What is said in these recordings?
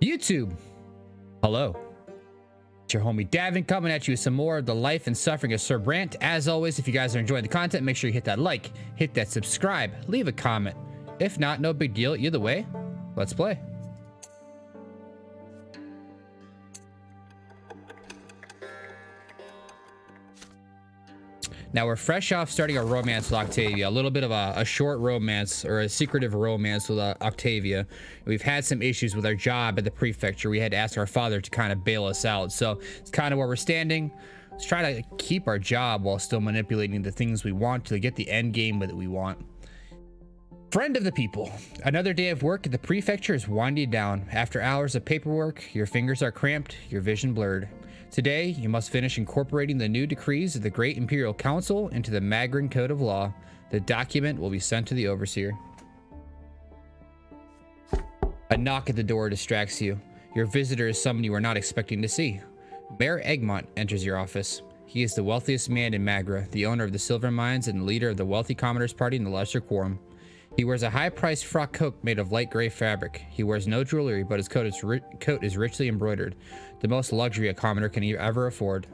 YouTube, hello. It's your homie Davvon coming at you with some more of the life and suffering of Sir Brante. As always, if you guys are enjoying the content, make sure you hit that like, hit that subscribe, leave a comment. If not, no big deal. Either way, let's play. Now we're fresh off starting a romance with Octavia, a little bit of a short romance or a secretive romance with Octavia. We've had some issues with our job at the prefecture. We had to ask our father to kind of bail us out. So it's kind of where we're standing. Let's try to keep our job while still manipulating the things we want to get the end game that we want. Friend of the people, another day of work at the prefecture is winding down. After hours of paperwork, your fingers are cramped, your vision blurred. Today, you must finish incorporating the new decrees of the Great Imperial Council into the Magran Code of Law. The document will be sent to the Overseer. A knock at the door distracts you. Your visitor is someone you are not expecting to see. Mayor Egmont enters your office. He is the wealthiest man in Magra, the owner of the silver mines and the leader of the wealthy commoners party in the Lesser Quorum. He wears a high-priced frock coat made of light gray fabric. He wears no jewelry, but his coat is richly embroidered, the most luxury a commoner can ever afford.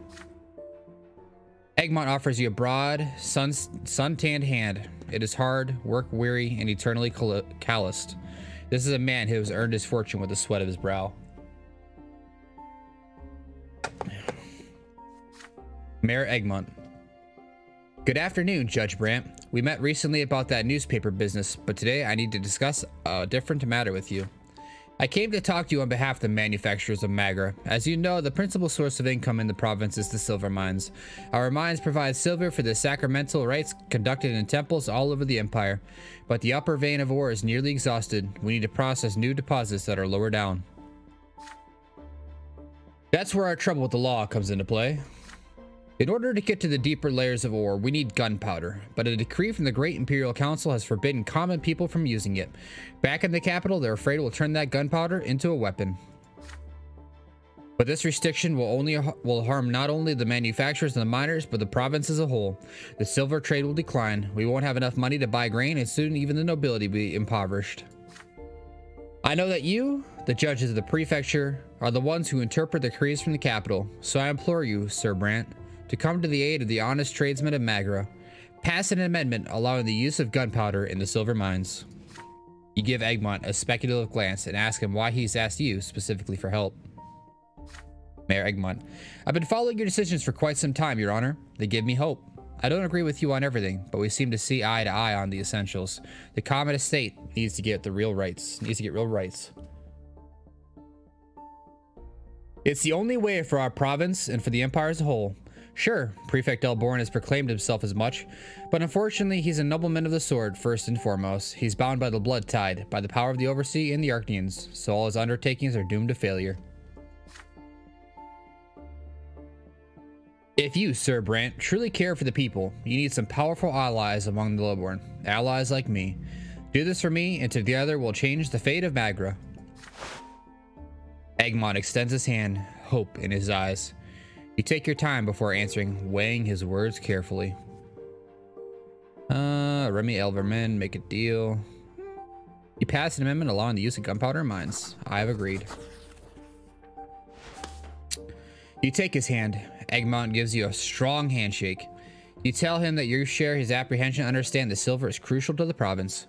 Egmont offers you a broad, sun-tanned hand. It is hard, work-weary, and eternally calloused. This is a man who has earned his fortune with the sweat of his brow. Mayor Egmont. Good afternoon, Judge Brante. We met recently about that newspaper business, but today I need to discuss a different matter with you. I came to talk to you on behalf of the manufacturers of Magra. As you know, the principal source of income in the province is the silver mines. Our mines provide silver for the sacramental rites conducted in temples all over the empire, but the upper vein of ore is nearly exhausted. We need to process new deposits that are lower down. That's where our trouble with the law comes into play. In order to get to the deeper layers of ore, we need gunpowder, but a decree from the Great Imperial Council has forbidden common people from using it. Back in the capital, they're afraid it will turn that gunpowder into a weapon. But this restriction will harm not only the manufacturers and the miners, but the province as a whole. The silver trade will decline. We won't have enough money to buy grain, and soon even the nobility will be impoverished. I know that you, the judges of the prefecture, are the ones who interpret the decrees from the capital, so I implore you, Sir Brante, to come to the aid of the honest tradesmen of Magra. Pass an amendment allowing the use of gunpowder in the silver mines. You give Egmont a speculative glance and ask him why he's asked you specifically for help. Mayor Egmont. I've been following your decisions for quite some time, Your Honor. They give me hope. I don't agree with you on everything, but we seem to see eye to eye on the essentials. The common estate needs to get real rights. It's the only way for our province and for the empire as a whole. Sure, Prefect Elborn has proclaimed himself as much, but unfortunately he's a nobleman of the sword first and foremost. He's bound by the blood tide, by the power of the Overseer and the Archnians, so all his undertakings are doomed to failure. If you, Sir Brante, truly care for the people, you need some powerful allies among the lowborn. Allies like me. Do this for me, and together we'll change the fate of Magra. Egmont extends his hand, hope in his eyes. You take your time before answering, weighing his words carefully. Remy Elverman, make a deal. You pass an amendment allowing the use of gunpowder in mines. I have agreed. You take his hand. Egmont gives you a strong handshake. You tell him that you share his apprehension and understand that silver is crucial to the province.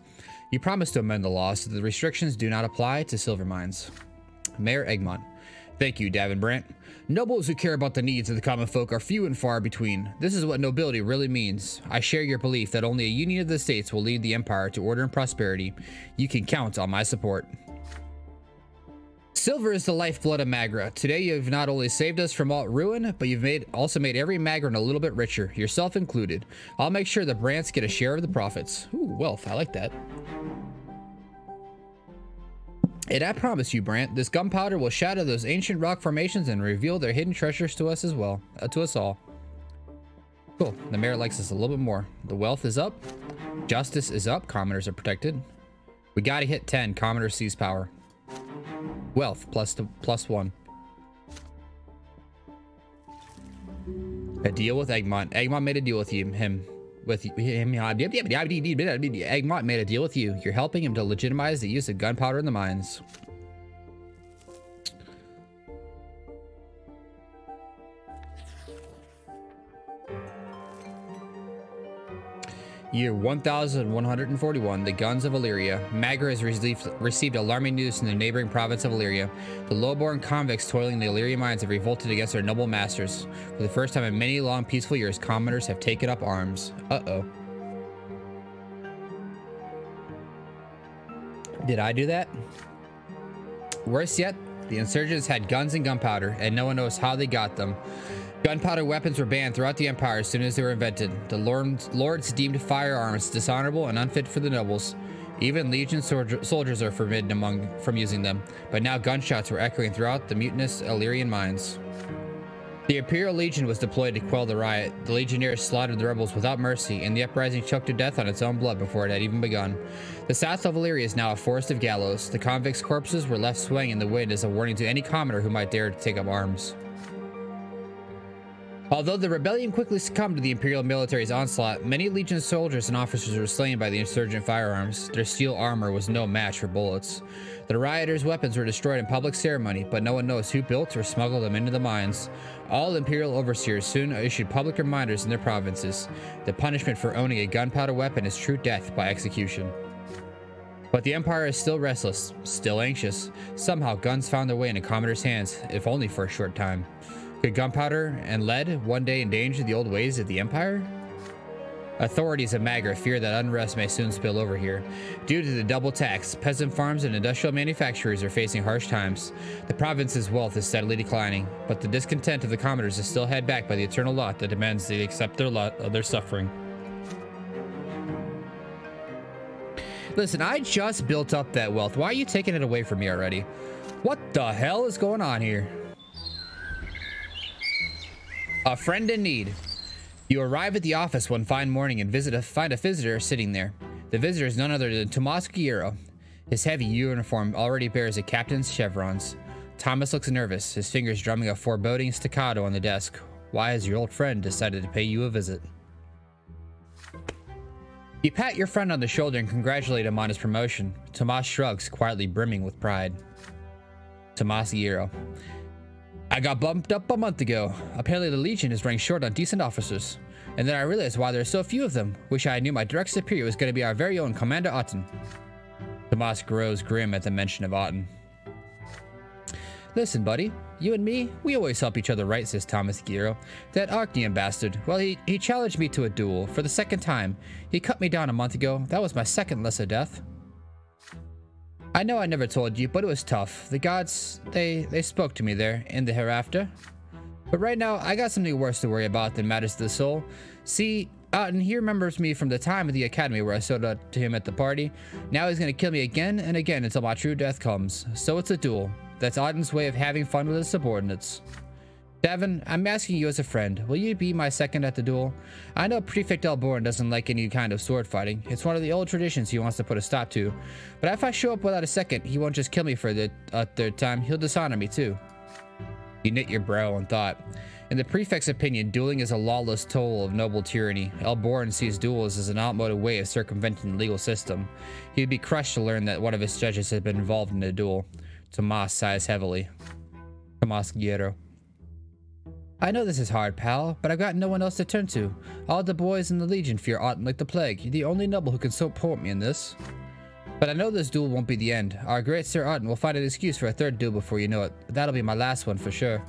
You promise to amend the law so that the restrictions do not apply to silver mines. Mayor Egmont. Thank you, Davvon Brante. Nobles who care about the needs of the common folk are few and far between. This is what nobility really means. I share your belief that only a union of the states will lead the empire to order and prosperity. You can count on my support. Silver is the lifeblood of Magra. Today you've not only saved us from all ruin, but you've also made every Magran a little bit richer, yourself included. I'll make sure the Brantes get a share of the profits. Ooh, wealth. I like that. And I promise you, Brante, this gunpowder will shatter those ancient rock formations and reveal their hidden treasures to us as well. To us all. Cool. The mayor likes us a little bit more. The wealth is up. Justice is up. Commoners are protected. We gotta hit 10. Commoner sees power. Wealth plus 1. A deal with Egmont. Egmont made a deal with him. Egmont made a deal with you. You're helping him to legitimize the use of gunpowder in the mines. Year 1141, the guns of Illyria. Magra has received alarming news from the neighboring province of Illyria. The low-born convicts toiling in the Illyria mines have revolted against their noble masters. For the first time in many long peaceful years, commoners have taken up arms. Uh-oh. Did I do that? Worse yet, the insurgents had guns and gunpowder, and no one knows how they got them. Gunpowder weapons were banned throughout the Empire as soon as they were invented. The lords deemed firearms dishonorable and unfit for the nobles. Even Legion soldiers are forbidden from using them, but now gunshots were echoing throughout the mutinous Illyrian mines. The Imperial Legion was deployed to quell the riot. The Legionnaires slaughtered the rebels without mercy, and the uprising choked to death on its own blood before it had even begun. The south of Illyria is now a forest of gallows. The convicts' corpses were left swaying in the wind as a warning to any commoner who might dare to take up arms. Although the rebellion quickly succumbed to the Imperial military's onslaught, many Legion soldiers and officers were slain by the insurgent firearms. Their steel armor was no match for bullets. The rioters' weapons were destroyed in public ceremony, but no one knows who built or smuggled them into the mines. All Imperial overseers soon issued public reminders in their provinces. The punishment for owning a gunpowder weapon is true death by execution. But the Empire is still restless, still anxious. Somehow guns found their way into commoners' hands, if only for a short time. Could gunpowder and lead one day endanger the old ways of the Empire? Authorities of Magra fear that unrest may soon spill over here. Due to the double tax, peasant farms and industrial manufacturers are facing harsh times. The province's wealth is steadily declining, but the discontent of the commoners is still held back by the eternal lot that demands they accept their lot of their suffering. Listen, I just built up that wealth. Why are you taking it away from me already? What the hell is going on here? A friend in need. You arrive at the office one fine morning and find a visitor sitting there. The visitor is none other than Tomas Guerrero. His heavy uniform already bears a captain's chevrons. Thomas looks nervous, his fingers drumming a foreboding staccato on the desk. Why has your old friend decided to pay you a visit? You pat your friend on the shoulder and congratulate him on his promotion. Tomas shrugs, quietly brimming with pride. Tomas Guerrero. I got bumped up a month ago. Apparently the Legion is running short on decent officers. And then I realized why there are so few of them. Wish I knew my direct superior was going to be our very own Commander Otten. Tomas grows grim at the mention of Otten. Listen, buddy. You and me, we always help each other right, says Thomas Guerrero. That Arcnian bastard, well, he challenged me to a duel for the second time. He cut me down a month ago. That was my second lesser death. I know I never told you, but it was tough. The gods, they spoke to me there in the hereafter. But right now, I got something worse to worry about than matters to the soul. See, Otten, he remembers me from the time at the academy where I stood up to him at the party. Now he's gonna kill me again and again until my true death comes. So it's a duel. That's Otten's way of having fun with his subordinates. Davvon, I'm asking you as a friend, will you be my second at the duel? I know Prefect Elborn doesn't like any kind of sword fighting. It's one of the old traditions he wants to put a stop to. But if I show up without a second, he won't just kill me for the third time, he'll dishonor me too. You knit your brow in thought. In the Prefect's opinion, dueling is a lawless toll of noble tyranny. Elborn sees duels as an outmoded way of circumventing the legal system. He would be crushed to learn that one of his judges had been involved in a duel. Tomas sighs heavily. Tomas Guerrero. I know this is hard, pal, but I've got no one else to turn to. All the boys in the Legion fear Otten like the plague. You're the only noble who can support me in this. But I know this duel won't be the end. Our great Sir Otten will find an excuse for a third duel before you know it. That'll be my last one for sure.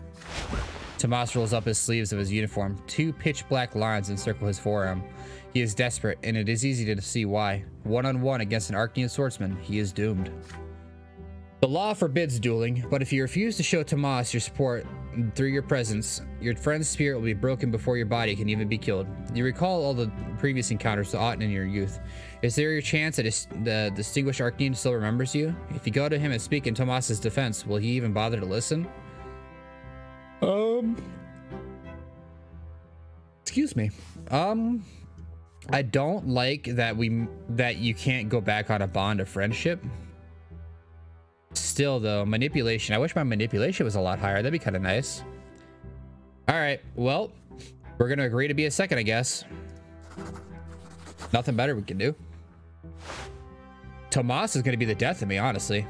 Tomas rolls up his sleeves of his uniform. 2 pitch black lines encircle his forearm. He is desperate, and it is easy to see why. One-on-one against an Arcnian swordsman, he is doomed. The law forbids dueling, but if you refuse to show Tomas your support through your presence, your friend's spirit will be broken before your body can even be killed. You recall all the previous encounters with Otten in your youth. Is there a chance that the distinguished Arcnian still remembers you? If you go to him and speak in Tomas's defense, will he even bother to listen? Excuse me. I don't like that you can't go back on a bond of friendship. Still though, manipulation. I wish my manipulation was a lot higher. That'd be kind of nice. All right, well, we're gonna agree to be a second, I guess. Nothing better we can do. Tomas is gonna be the death of me, honestly.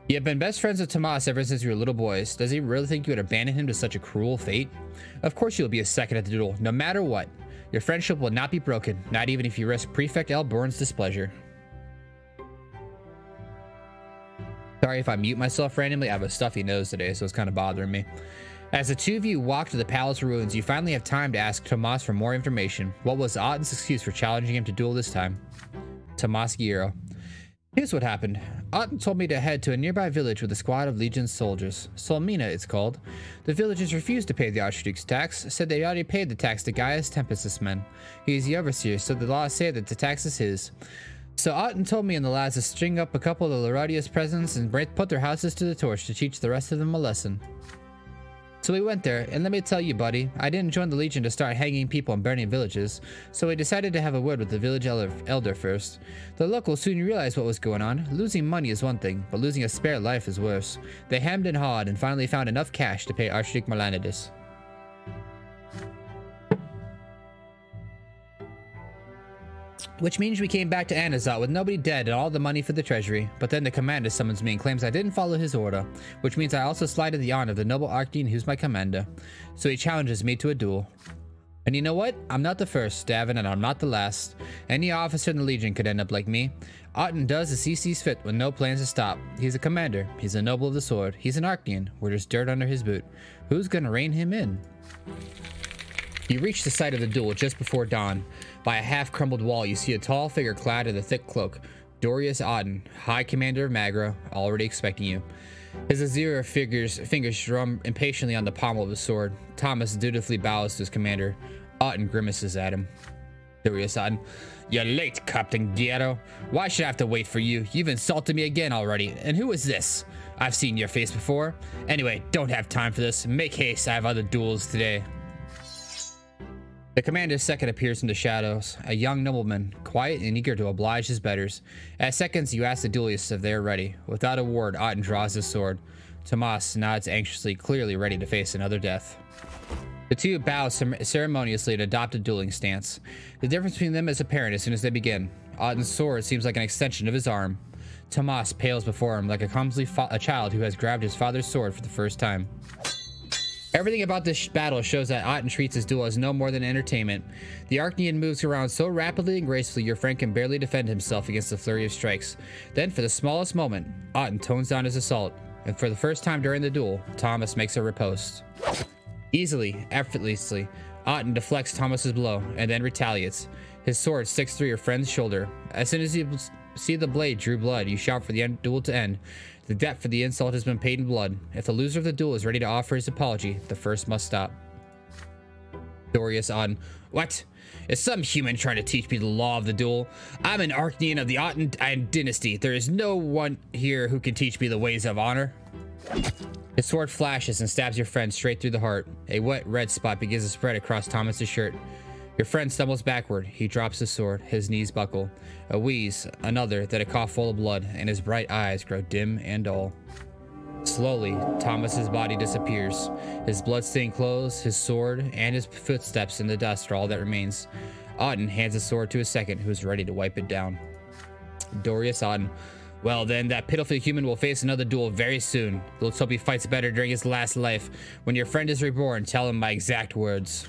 You have been best friends with Tomas ever since you were little boys. Does he really think you would abandon him to such a cruel fate? Of course you'll be a second at the duel, no matter what. Your friendship will not be broken, not even if you risk Prefect Elborn's displeasure. Sorry if I mute myself randomly. I have a stuffy nose today, so it's kind of bothering me. As the two of you walk to the palace ruins, you finally have time to ask Tomas for more information. What was Otten's excuse for challenging him to duel this time? Tomas Guerrero. Here's what happened. Otten told me to head to a nearby village with a squad of Legion's soldiers. Solmina, it's called. The villagers refused to pay the Archduke's tax, said they already paid the tax to Gaius Tempestus' men. He is the overseer, so the laws say that the tax is his. So Otten told me and the lads to string up a couple of Laurentius presents and put their houses to the torch to teach the rest of them a lesson. So we went there, and let me tell you, buddy, I didn't join the Legion to start hanging people and burning villages, so we decided to have a word with the village elder first. The locals soon realized what was going on. Losing money is one thing, but losing a spare life is worse. They hemmed and hawed and finally found enough cash to pay Archduke Melanides. Which means we came back to Anazat with nobody dead and all the money for the treasury. But then the commander summons me and claims I didn't follow his order, which means I also slighted the honor of the noble Archdeacon who's my commander. So he challenges me to a duel. And you know what? I'm not the first, Davvon, and I'm not the last. Any officer in the Legion could end up like me. Otten does as he sees fit with no plans to stop. He's a commander. He's a noble of the sword. He's an Archdeacon. We're just dirt under his boot. Who's gonna rein him in? You reach the site of the duel just before dawn. By a half-crumbled wall, you see a tall figure clad in a thick cloak. Dorius Otten, High Commander of Magra, already expecting you. His azure fingers drum impatiently on the pommel of his sword. Thomas dutifully bows to his commander. Otten grimaces at him. Dorius Otten, you're late, Captain Guerrero. Why should I have to wait for you? You've insulted me again already. And who is this? I've seen your face before. Anyway, don't have time for this. Make haste, I have other duels today. The commander's second appears from the shadows, a young nobleman, quiet and eager to oblige his betters. At seconds, you ask the duelists if they are ready. Without a word, Otten draws his sword. Tomas nods anxiously, clearly ready to face another death. The two bow ceremoniously and adopt a dueling stance. The difference between them is apparent as soon as they begin. Otten's sword seems like an extension of his arm. Tomas pales before him like a clumsy child who has grabbed his father's sword for the first time. Everything about this battle shows that Otten treats his duel as no more than entertainment. The Archdeacon moves around so rapidly and gracefully your friend can barely defend himself against the flurry of strikes. Then, for the smallest moment, Otten tones down his assault, and for the first time during the duel, Thomas makes a riposte. Easily, effortlessly, Otten deflects Thomas's blow and then retaliates. His sword sticks through your friend's shoulder. As soon as you see the blade drew blood, you shout for the duel to end. The debt for the insult has been paid in blood. If the loser of the duel is ready to offer his apology, the first must stop. Dorius Otten, what? Is some human trying to teach me the law of the duel? I'm an Archdeacon of the Otten dynasty. There is no one here who can teach me the ways of honor. His sword flashes and stabs your friend straight through the heart. A wet red spot begins to spread across Thomas's shirt. Your friend stumbles backward. He drops his sword. His knees buckle. A wheeze, another, then a cough full of blood, and his bright eyes grow dim and dull. Slowly, Thomas's body disappears. His blood-stained clothes, his sword, and his footsteps in the dust are all that remains. Otten hands his sword to his second, who is ready to wipe it down. Dorius Otten, well then, that pitiful human will face another duel very soon. Let's hope he fights better during his last life. When your friend is reborn, tell him my exact words.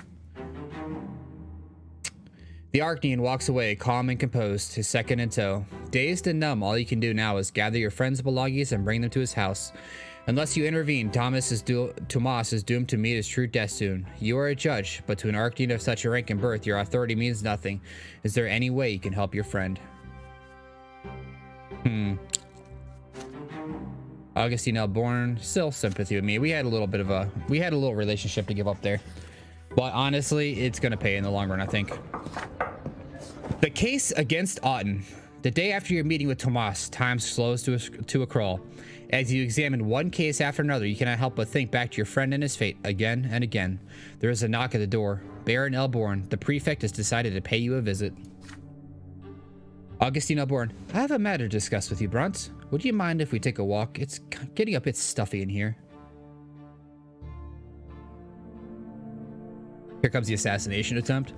The Archdeacon walks away, calm and composed, his second in tow. Dazed and numb, all you can do now is gather your friend's belongings and bring them to his house. Unless you intervene, Tomas is doomed to meet his true death soon. You are a judge, but to an Archdeacon of such a rank and birth, your authority means nothing. Is there any way you can help your friend? Augustine Elborn, still sympathy with me. We had a little relationship to give up there. But honestly, it's going to pay in the long run, I think. The case against Otten. The day after your meeting with Tomas, time slows to a crawl. As you examine one case after another, you cannot help but think back to your friend and his fate again and again. There is a knock at the door. Baron Elborn, the prefect, has decided to pay you a visit. Augustine Elborn, I have a matter to discuss with you, Brante. Would you mind if we take a walk? It's getting a bit stuffy in here. Here comes the assassination attempt.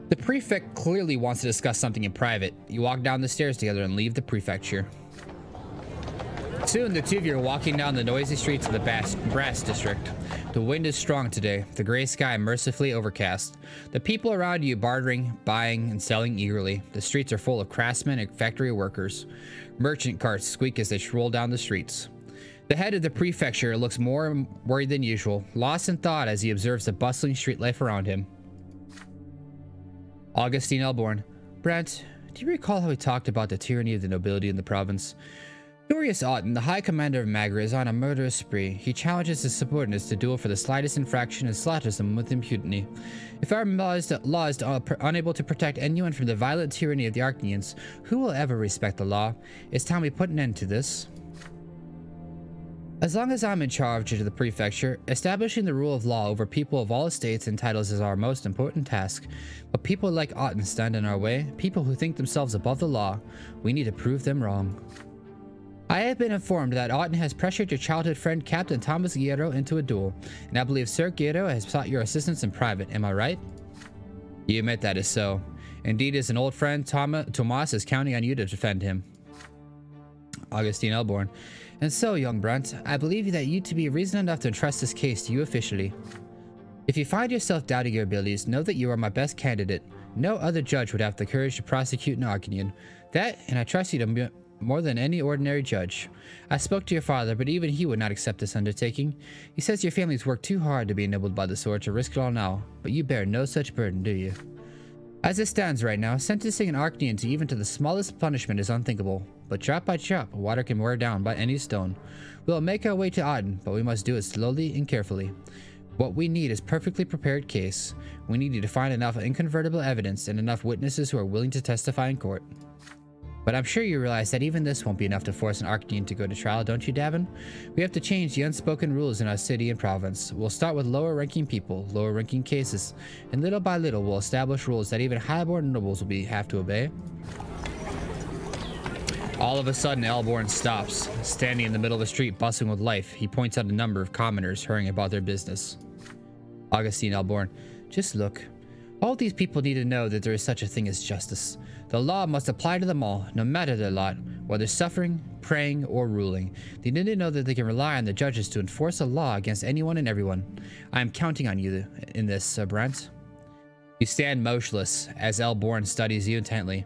The prefect clearly wants to discuss something in private. You walk down the stairs together and leave the prefecture. Soon, the two of you are walking down the noisy streets of the Brass District. The wind is strong today, the gray sky mercifully overcast. The people around you bartering, buying, and selling eagerly. The streets are full of craftsmen and factory workers. Merchant carts squeak as they roll down the streets. The head of the prefecture looks more worried than usual, lost in thought as he observes the bustling street life around him. Augustine Elborn. Brant, do you recall how we talked about the tyranny of the nobility in the province? Furious Auden, the High Commander of Magra, is on a murderous spree. He challenges his subordinates to duel for the slightest infraction and slaughters them with impunity. If our laws are unable to protect anyone from the violent tyranny of the Arcanians, who will ever respect the law? It's time we put an end to this. As long as I'm in charge of the prefecture, establishing the rule of law over people of all estates and titles is our most important task. But people like Auden stand in our way, people who think themselves above the law. We need to prove them wrong. I have been informed that Auden has pressured your childhood friend Captain Thomas Guerrero into a duel, and I believe Sir Guerrero has sought your assistance in private. Am I right? You admit that is so. Indeed, as an old friend, Tomas is counting on you to defend him. Augustine Elborn. And so, young Brunt, I believe that you to be reason enough to entrust this case to you officially. If you find yourself doubting your abilities, know that you are my best candidate. No other judge would have the courage to prosecute an Arcanian. That, and I trust you to more than any ordinary judge. I spoke to your father, but even he would not accept this undertaking. He says your family's worked too hard to be enabled by the sword to risk it all now, but you bear no such burden, do you? As it stands right now, sentencing an Arcanian to even to the smallest punishment is unthinkable, but drop by drop, water can wear down by any stone. We'll make our way to Auden, but we must do it slowly and carefully. What we need is perfectly prepared case. We need you to find enough incontrovertible evidence and enough witnesses who are willing to testify in court. But I'm sure you realize that even this won't be enough to force an Arcanian to go to trial, don't you, Davvon? We have to change the unspoken rules in our city and province. We'll start with lower-ranking people, lower-ranking cases, and little by little we'll establish rules that even high-born nobles will have to obey. All of a sudden, Elborn stops, standing in the middle of the street, bustling with life. He points out a number of commoners hurrying about their business. Augustine Elborn. Just look. All these people need to know that there is such a thing as justice. The law must apply to them all, no matter their lot, whether suffering, praying, or ruling. They need to know that they can rely on the judges to enforce the law against anyone and everyone. I am counting on you in this, Brant. You stand motionless as Elborn studies you intently.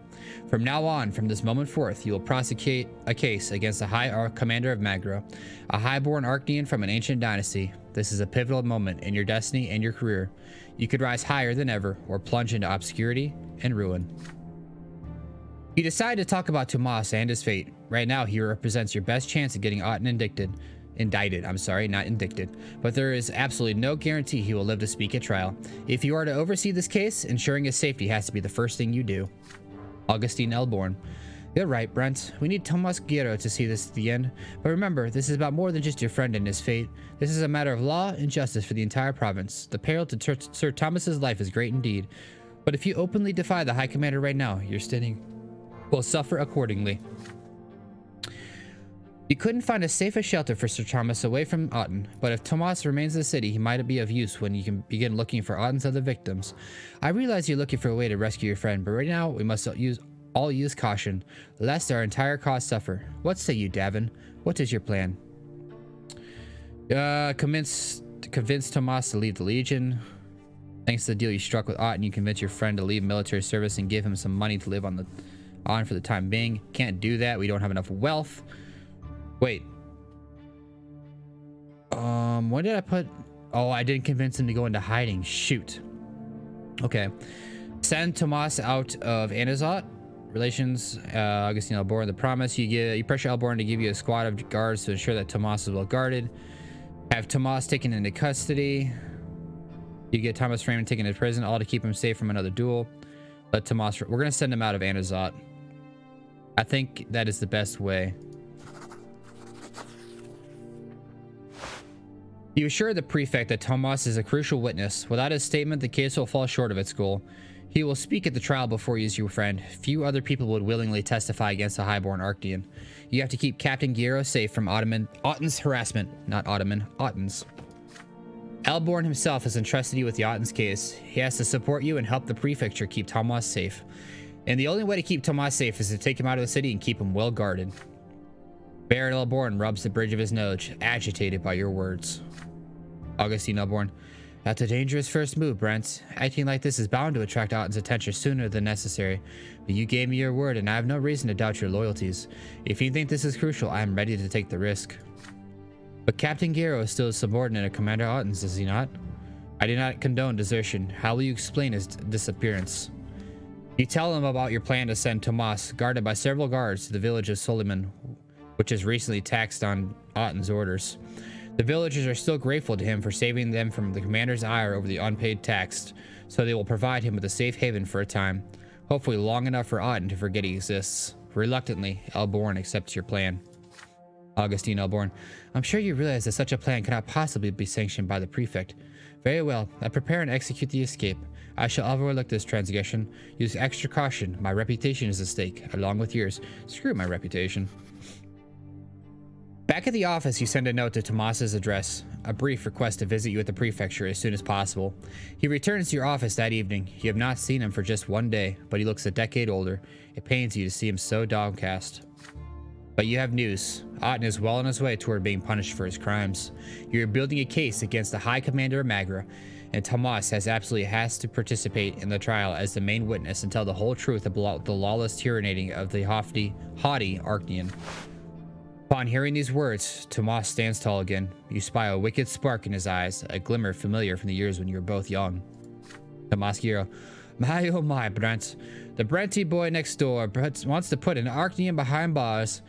From now on, from this moment forth, you will prosecute a case against the High Commander of Magra, a highborn Arcanian from an ancient dynasty. This is a pivotal moment in your destiny and your career. You could rise higher than ever, or plunge into obscurity and ruin. You decide to talk about Tomas and his fate. Right now, he represents your best chance at getting Auden indicted, not indicted. But there is absolutely no guarantee he will live to speak at trial. If you are to oversee this case, ensuring his safety has to be the first thing you do. Augustine Elborn. You're right, Brent. We need Tomas Guerrero to see this to the end. But remember, this is about more than just your friend and his fate. This is a matter of law and justice for the entire province. The peril to Sir Thomas's life is great indeed. But if you openly defy the High Commander right now, your standing will suffer accordingly. You couldn't find a safer shelter for Sir Thomas away from Auden, but if Tomas remains in the city, he might be of use when you can begin looking for Auden's other victims. I realize you're looking for a way to rescue your friend, but right now we must all use caution, lest our entire cause suffer. What say you, Davvon? What is your plan? Convince Tomas to leave the Legion. Thanks to the deal you struck with Auden, you convince your friend to leave military service and give him some money to live on for the time being. Can't do that. We don't have enough wealth. Wait. What did I put? Oh, I didn't convince him to go into hiding. Shoot. Okay. Send Tomas out of Anazot. Relations, Augustine Elborn. The promise you pressure Elborn to give you a squad of guards to ensure that Tomas is well guarded. Have Tomas taken into custody. You get Thomas framed and taken to prison, all to keep him safe from another duel. Let Tomas. We're gonna send him out of Anazot. I think that is the best way. You assure the prefect that Tomas is a crucial witness. Without his statement, the case will fall short of its goal. He will speak at the trial before you as your friend. Few other people would willingly testify against a highborn Arcanian. You have to keep Captain Guerrero safe from Auden's harassment. Not Ottoman, Auden's. Elborn himself has entrusted you with the Auden's case. He has to support you and help the prefecture keep Tomas safe. And the only way to keep Tomas safe is to take him out of the city and keep him well guarded. Baron Elborn rubs the bridge of his nose, agitated by your words. Augustine Elborn. That's a dangerous first move, Brent. Acting like this is bound to attract Otton's attention sooner than necessary. But you gave me your word, and I have no reason to doubt your loyalties. If you think this is crucial, I am ready to take the risk. But Captain Gero is still a subordinate of Commander Otton's, is he not? I do not condone desertion. How will you explain his disappearance? You tell him about your plan to send Tomas, guarded by several guards, to the village of Soliman, which is recently taxed on Otton's orders. The villagers are still grateful to him for saving them from the commander's ire over the unpaid tax, so they will provide him with a safe haven for a time, hopefully long enough for Otton to forget he exists. Reluctantly, Elborn accepts your plan. Augustine Elborn. I'm sure you realize that such a plan cannot possibly be sanctioned by the prefect. Very well, I prepare and execute the escape. I shall overlook this transgression. Use extra caution. My reputation is at stake, along with yours. Screw my reputation. Back at the office, you send a note to Tomas's address, a brief request to visit you at the prefecture as soon as possible. He returns to your office that evening. You have not seen him for just one day, but he looks a decade older. It pains you to see him so downcast. But you have news. Otton is well on his way toward being punished for his crimes. You are building a case against the High Commander of Magra, and Tomas has to participate in the trial as the main witness and tell the whole truth about the lawless tyranny of the haughty Archnean. Upon hearing these words, Tomas stands tall again. You spy a wicked spark in his eyes, a glimmer familiar from the years when you were both young. Tomas Gero. My oh my, Brant. The Brante boy next door wants to put an Archnean behind bars.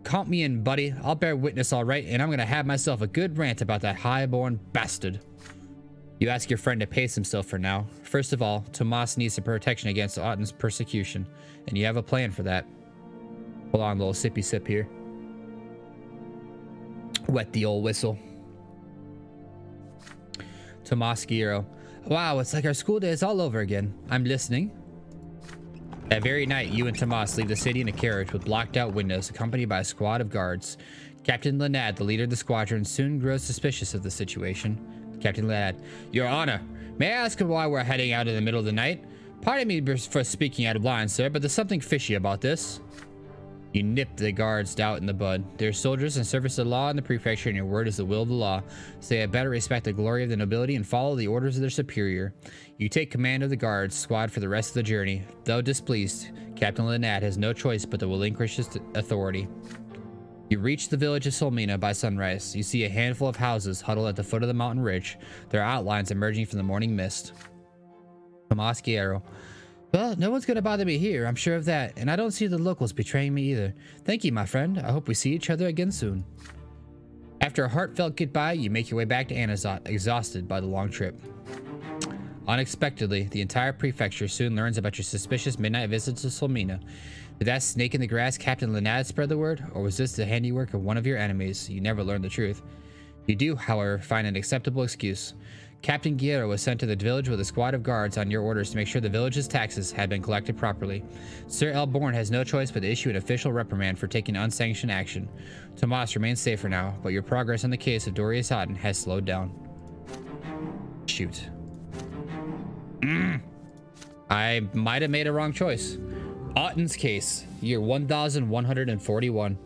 Count me in, buddy. I'll bear witness all right, and I'm gonna have myself a good rant about that highborn bastard. You ask your friend to pace himself for now. First of all, Tomas needs some protection against Otton's persecution, and you have a plan for that. Hold on, a little sippy sip here. Wet the old whistle. Tomas Gero. Wow, it's like our school day is all over again. I'm listening. That very night, you and Tomas leave the city in a carriage with blocked out windows, accompanied by a squad of guards. Captain Lanad, the leader of the squadron, soon grows suspicious of the situation. Captain Lanad. Your Honor, may I ask why we're heading out in the middle of the night? Pardon me for speaking out of line, sir, but there's something fishy about this. You nip the guards out in the bud. They're soldiers in service of the law in the prefecture, and your word is the will of the law. So they had better respect the glory of the nobility and follow the orders of their superior. You take command of the guards squad for the rest of the journey. Though displeased, Captain Lanad has no choice but to relinquish his authority. You reach the village of Solmina by sunrise. You see a handful of houses huddled at the foot of the mountain ridge, their outlines emerging from the morning mist. Tomas Gero. Well, no one's gonna bother me here, I'm sure of that, and I don't see the locals betraying me either. Thank you, my friend. I hope we see each other again soon. After a heartfelt goodbye, you make your way back to Anazot, exhausted by the long trip. Unexpectedly, the entire prefecture soon learns about your suspicious midnight visit to Solmina. Did that snake in the grass Captain Lanad spread the word, or was this the handiwork of one of your enemies? You never learned the truth. You do, however, find an acceptable excuse. Captain Gero was sent to the village with a squad of guards on your orders to make sure the village's taxes had been collected properly. Sir Elborn has no choice but to issue an official reprimand for taking unsanctioned action. Tomas remains safe for now, but your progress on the case of Dorius Otton has slowed down. Shoot. I might have made a wrong choice. Otton's case, year 1141.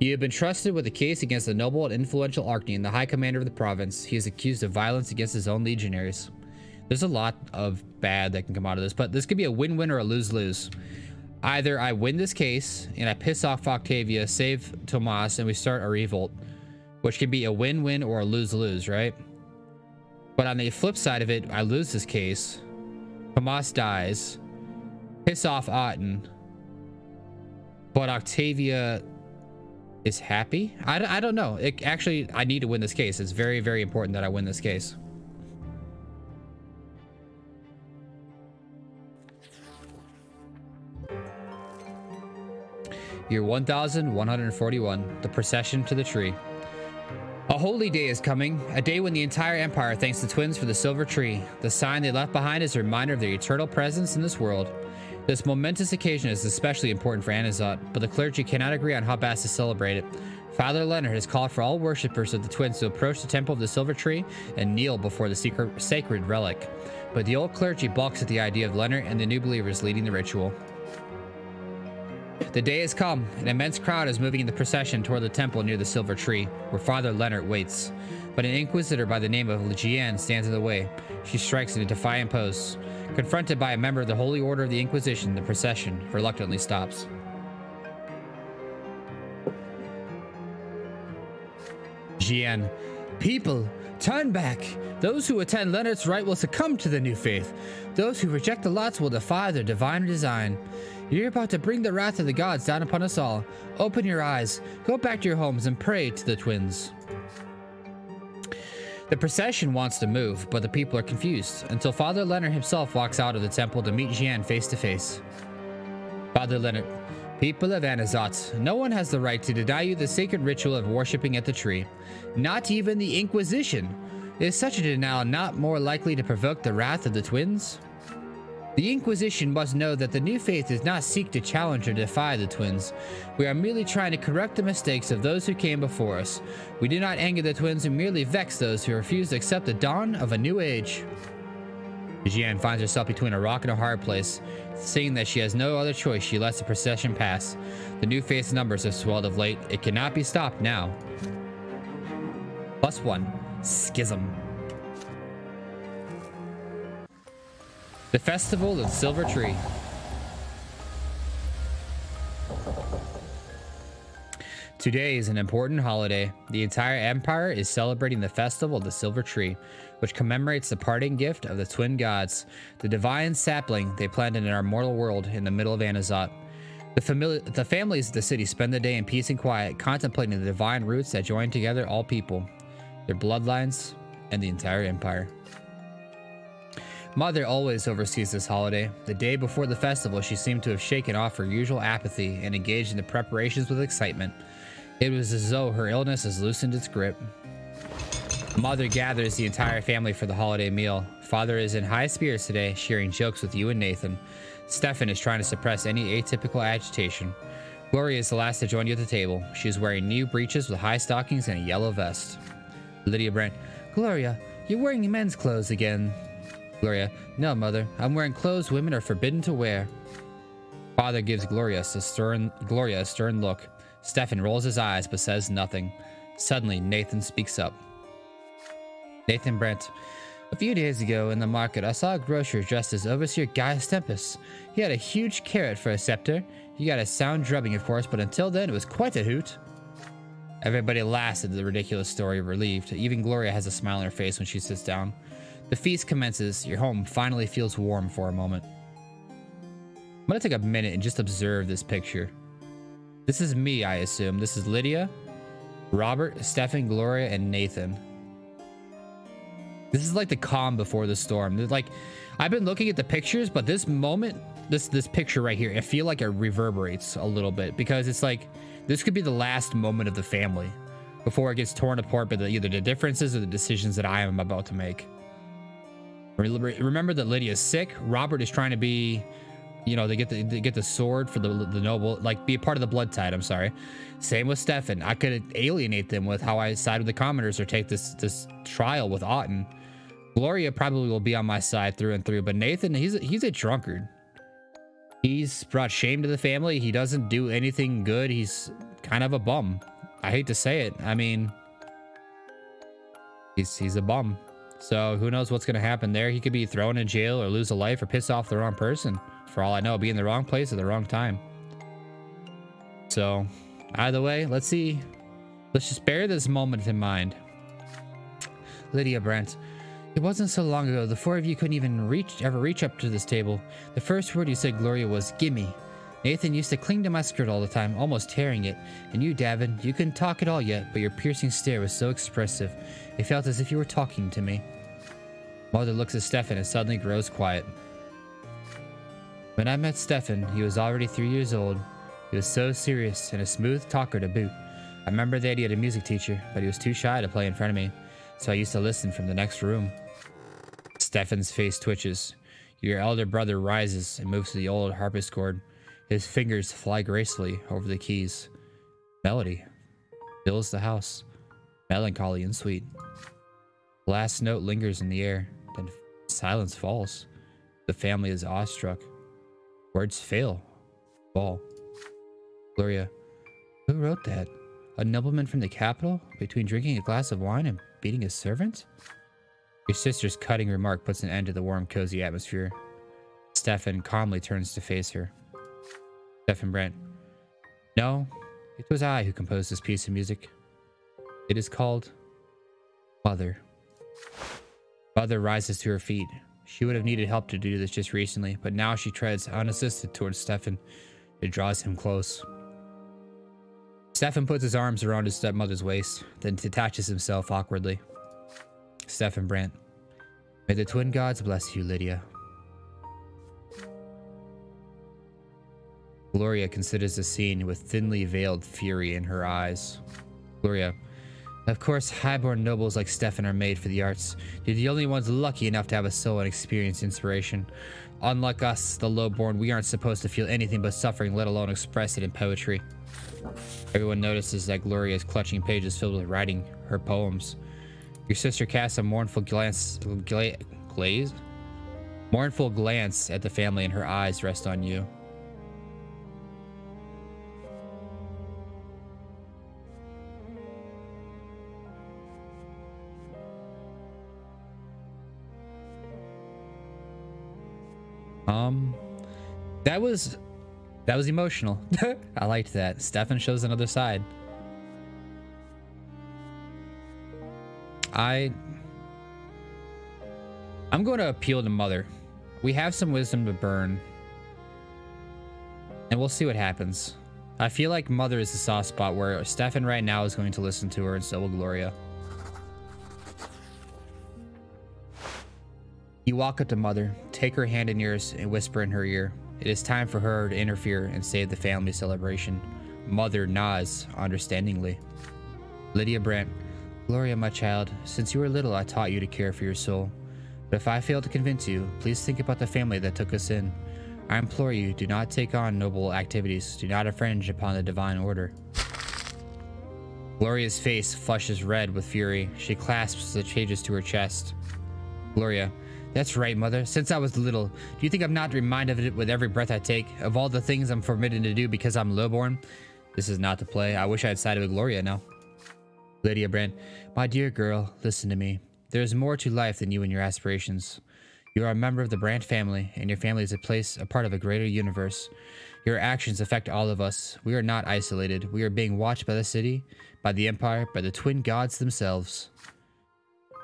You have been trusted with a case against the noble and influential Archnean, the High Commander of the province. He is accused of violence against his own legionaries. There's a lot of bad that can come out of this, but this could be a win-win or a lose-lose. Either I win this case and I piss off Octavia, save Tomas, and we start a revolt, which can be a win-win or a lose-lose, right? But on the flip side of it, I lose this case, Tomas dies, piss off Otton, but Octavia is happy. I don't know. Actually, I need to win this case. It's very, very important that I win this case. Year 1141. The procession to the tree. A holy day is coming, a day when the entire empire thanks the twins for the silver tree. The sign they left behind is a reminder of their eternal presence in this world. This momentous occasion is especially important for Anazot, but the clergy cannot agree on how best to celebrate it. Father Leonard has called for all worshippers of the twins to approach the temple of the silver tree and kneel before the sacred relic. But the old clergy balks at the idea of Leonard and the new believers leading the ritual. The day has come. An immense crowd is moving in the procession toward the temple near the silver tree, where Father Leonard waits. But an inquisitor by the name of Legion stands in the way. She strikes in a defiant pose. Confronted by a member of the Holy Order of the Inquisition, the procession reluctantly stops. Gian, people, turn back. Those who attend Leonard's rite will succumb to the new faith. Those who reject the lots will defy their divine design. You're about to bring the wrath of the gods down upon us all. Open your eyes, go back to your homes, and pray to the twins. The procession wants to move, but the people are confused, until Father Leonard himself walks out of the temple to meet Gian face to face. Father Leonard, people of Anazat, no one has the right to deny you the sacred ritual of worshipping at the tree. Not even the Inquisition. Is such a denial not more likely to provoke the wrath of the twins? The Inquisition must know that the new faith does not seek to challenge or defy the twins. We are merely trying to correct the mistakes of those who came before us. We do not anger the twins, and merely vex those who refuse to accept the dawn of a new age. Gian finds herself between a rock and a hard place. Seeing that she has no other choice, she lets the procession pass. The new faith's numbers have swelled of late. It cannot be stopped now. +1. Schism. The Festival of the Silver Tree. Today is an important holiday. The entire empire is celebrating the Festival of the Silver Tree, which commemorates the parting gift of the twin gods, the divine sapling they planted in our mortal world in the middle of Anazat. The families of the city spend the day in peace and quiet, contemplating the divine roots that join together all people, their bloodlines, and the entire empire. Mother always oversees this holiday. The day before the festival, she seemed to have shaken off her usual apathy and engaged in the preparations with excitement. It was as though her illness has loosened its grip. Mother gathers the entire family for the holiday meal. Father is in high spirits today, sharing jokes with you and Nathan. Stefan is trying to suppress any atypical agitation. Gloria is the last to join you at the table. She is wearing new breeches with high stockings and a yellow vest. Lydia Brant, Gloria, you're wearing men's clothes again. Gloria, no, Mother. I'm wearing clothes women are forbidden to wear. Father gives Gloria a stern look. Stefan rolls his eyes but says nothing. Suddenly, Nathan speaks up. Nathan Brent, a few days ago in the market, I saw a grocer dressed as Overseer Gaius Tempus. He had a huge carrot for a scepter. He got a sound drubbing, of course, but until then, it was quite a hoot. Everybody laughs at the ridiculous story, relieved. Even Gloria has a smile on her face when she sits down. The feast commences. Your home finally feels warm for a moment. I'm gonna take a minute and just observe this picture. This is me, I assume. This is Lydia, Robert, Stefan, Gloria, and Nathan. This is like the calm before the storm. Like, I've been looking at the pictures, but this moment, this picture right here, I feel like it reverberates a little bit because it's like this could be the last moment of the family before it gets torn apart by either the differences or the decisions that I am about to make. Remember that Lydia's sick. Robert is trying to be, you know, they get the sword for the noble, like be a part of the blood tide. I'm sorry. Same with Stefan. I could alienate them with how I side with the commoners or take this trial with Auten. Gloria probably will be on my side through and through, but Nathan, he's a drunkard. He's brought shame to the family. He doesn't do anything good. He's kind of a bum. I hate to say it. I mean, he's a bum. So who knows what's going to happen there? He could be thrown in jail or lose a life or piss off the wrong person. For all I know, be in the wrong place at the wrong time. So either way, let's see. Let's just bear this moment in mind. Lydia Brant, it wasn't so long ago the four of you couldn't even ever reach up to this table. The first word you said, Gloria, was gimme. Nathan used to cling to my skirt all the time, almost tearing it. And you, Davvon, you couldn't talk at all yet, but your piercing stare was so expressive. It felt as if you were talking to me. Mother looks at Stefan and suddenly grows quiet. When I met Stefan, he was already 3 years old. He was so serious and a smooth talker to boot. I remember that he had a music teacher, but he was too shy to play in front of me, so I used to listen from the next room. Stefan's face twitches. Your elder brother rises and moves to the old harpsichord. His fingers fly gracefully over the keys. Melody fills the house, melancholy and sweet. The last note lingers in the air, then silence falls. The family is awestruck. Words fail. Fall. Gloria, who wrote that? A nobleman from the capital? Between drinking a glass of wine and beating his servant? Your sister's cutting remark puts an end to the warm, cozy atmosphere. Stefan calmly turns to face her. Stefan Brant. No, it was I who composed this piece of music. It is called Mother. Mother rises to her feet. She would have needed help to do this just recently, but now she treads unassisted towards Stefan. It draws him close. Stefan puts his arms around his stepmother's waist, then detaches himself awkwardly. Stefan Brant. May the twin gods bless you, Lydia. Gloria considers the scene with thinly veiled fury in her eyes. Gloria. Of course, highborn nobles like Stefan are made for the arts. You're the only ones lucky enough to have a soul and experience inspiration. Unlike us, the lowborn, we aren't supposed to feel anything but suffering, let alone express it in poetry. Everyone notices that Gloria is clutching pages filled with writing her poems. Your sister casts a mournful glance at the family, and her eyes rest on you. That was emotional. I liked that. Stefan shows another side. I'm going to appeal to Mother. We have some wisdom to burn, and we'll see what happens. I feel like Mother is the soft spot where Stefan right now is going to listen to her, and so will Gloria. You walk up to Mother, take her hand in yours, and whisper in her ear. It is time for her to interfere and save the family celebration. Mother nods understandingly. Lydia Brant. Gloria, my child, since you were little, I taught you to care for your soul. But if I fail to convince you, please think about the family that took us in. I implore you, do not take on noble activities. Do not infringe upon the divine order. Gloria's face flushes red with fury. She clasps the pages to her chest. Gloria. That's right, Mother. Since I was little, do you think I'm not reminded of it with every breath I take? Of all the things I'm forbidden to do because I'm lowborn? This is not to play. I wish I had sided with Gloria now. Lydia Brant. My dear girl, listen to me. There is more to life than you and your aspirations. You are a member of the Brant family, and your family is a part of a greater universe. Your actions affect all of us. We are not isolated. We are being watched by the city, by the Empire, by the twin gods themselves.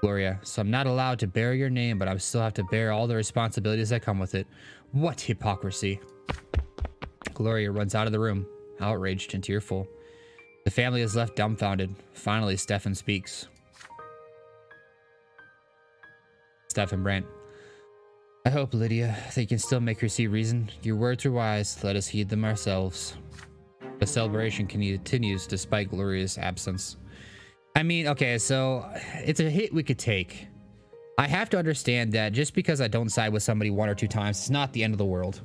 Gloria, so I'm not allowed to bear your name, but I still have to bear all the responsibilities that come with it. What hypocrisy. Gloria runs out of the room, outraged and tearful. The family is left dumbfounded. Finally, Stefan speaks. Stefan Brant. I hope, Lydia, that you can still make her see reason. Your words are wise. Let us heed them ourselves. The celebration continues despite Gloria's absence. I mean, okay, so it's a hit we could take. I have to understand that just because I don't side with somebody one or two times, it's not the end of the world.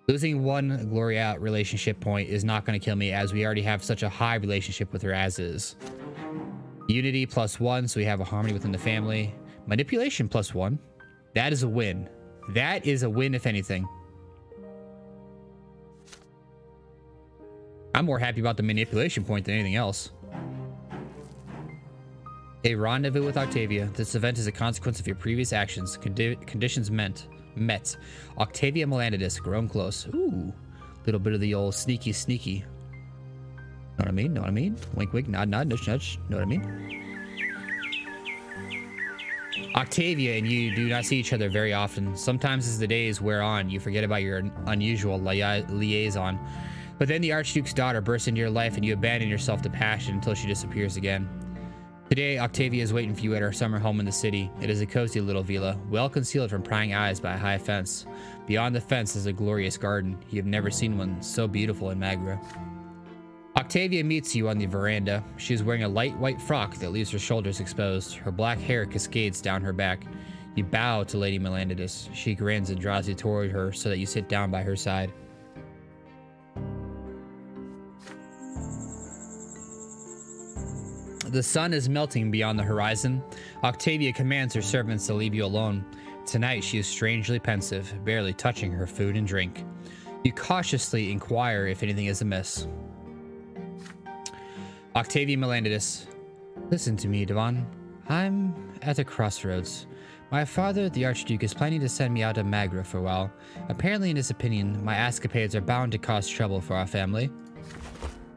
Losing one Gloria relationship point is not going to kill me, as we already have such a high relationship with her as is. Unity +1, so we have a harmony within the family. Manipulation +1. That is a win. That is a win, if anything. I'm more happy about the manipulation point than anything else. A rendezvous with Octavia. This event is a consequence of your previous actions. Conditions met. Octavia Melanides, grown close. Ooh, little bit of the old sneaky. Know what I mean? Know what I mean? Wink, wink, nod, nod, nudge, nudge. Know what I mean? Octavia and you do not see each other very often. Sometimes as the days wear on, you forget about your unusual liaison. But then the Archduke's daughter bursts into your life and you abandon yourself to passion until she disappears again. Today, Octavia is waiting for you at her summer home in the city. It is a cozy little villa, well concealed from prying eyes by a high fence. Beyond the fence is a glorious garden. You have never seen one so beautiful in Magra. Octavia meets you on the veranda. She is wearing a light white frock that leaves her shoulders exposed. Her black hair cascades down her back. You bow to Lady Melanides. She grins and draws you toward her so that you sit down by her side. The sun is melting beyond the horizon. Octavia commands her servants to leave you alone. Tonight she is strangely pensive, barely touching her food and drink. You cautiously inquire if anything is amiss. Octavia Melanides. Listen to me, Davvon. I'm at a crossroads. My father, the Archduke, is planning to send me out of Magra for a while. Apparently, in his opinion, my escapades are bound to cause trouble for our family.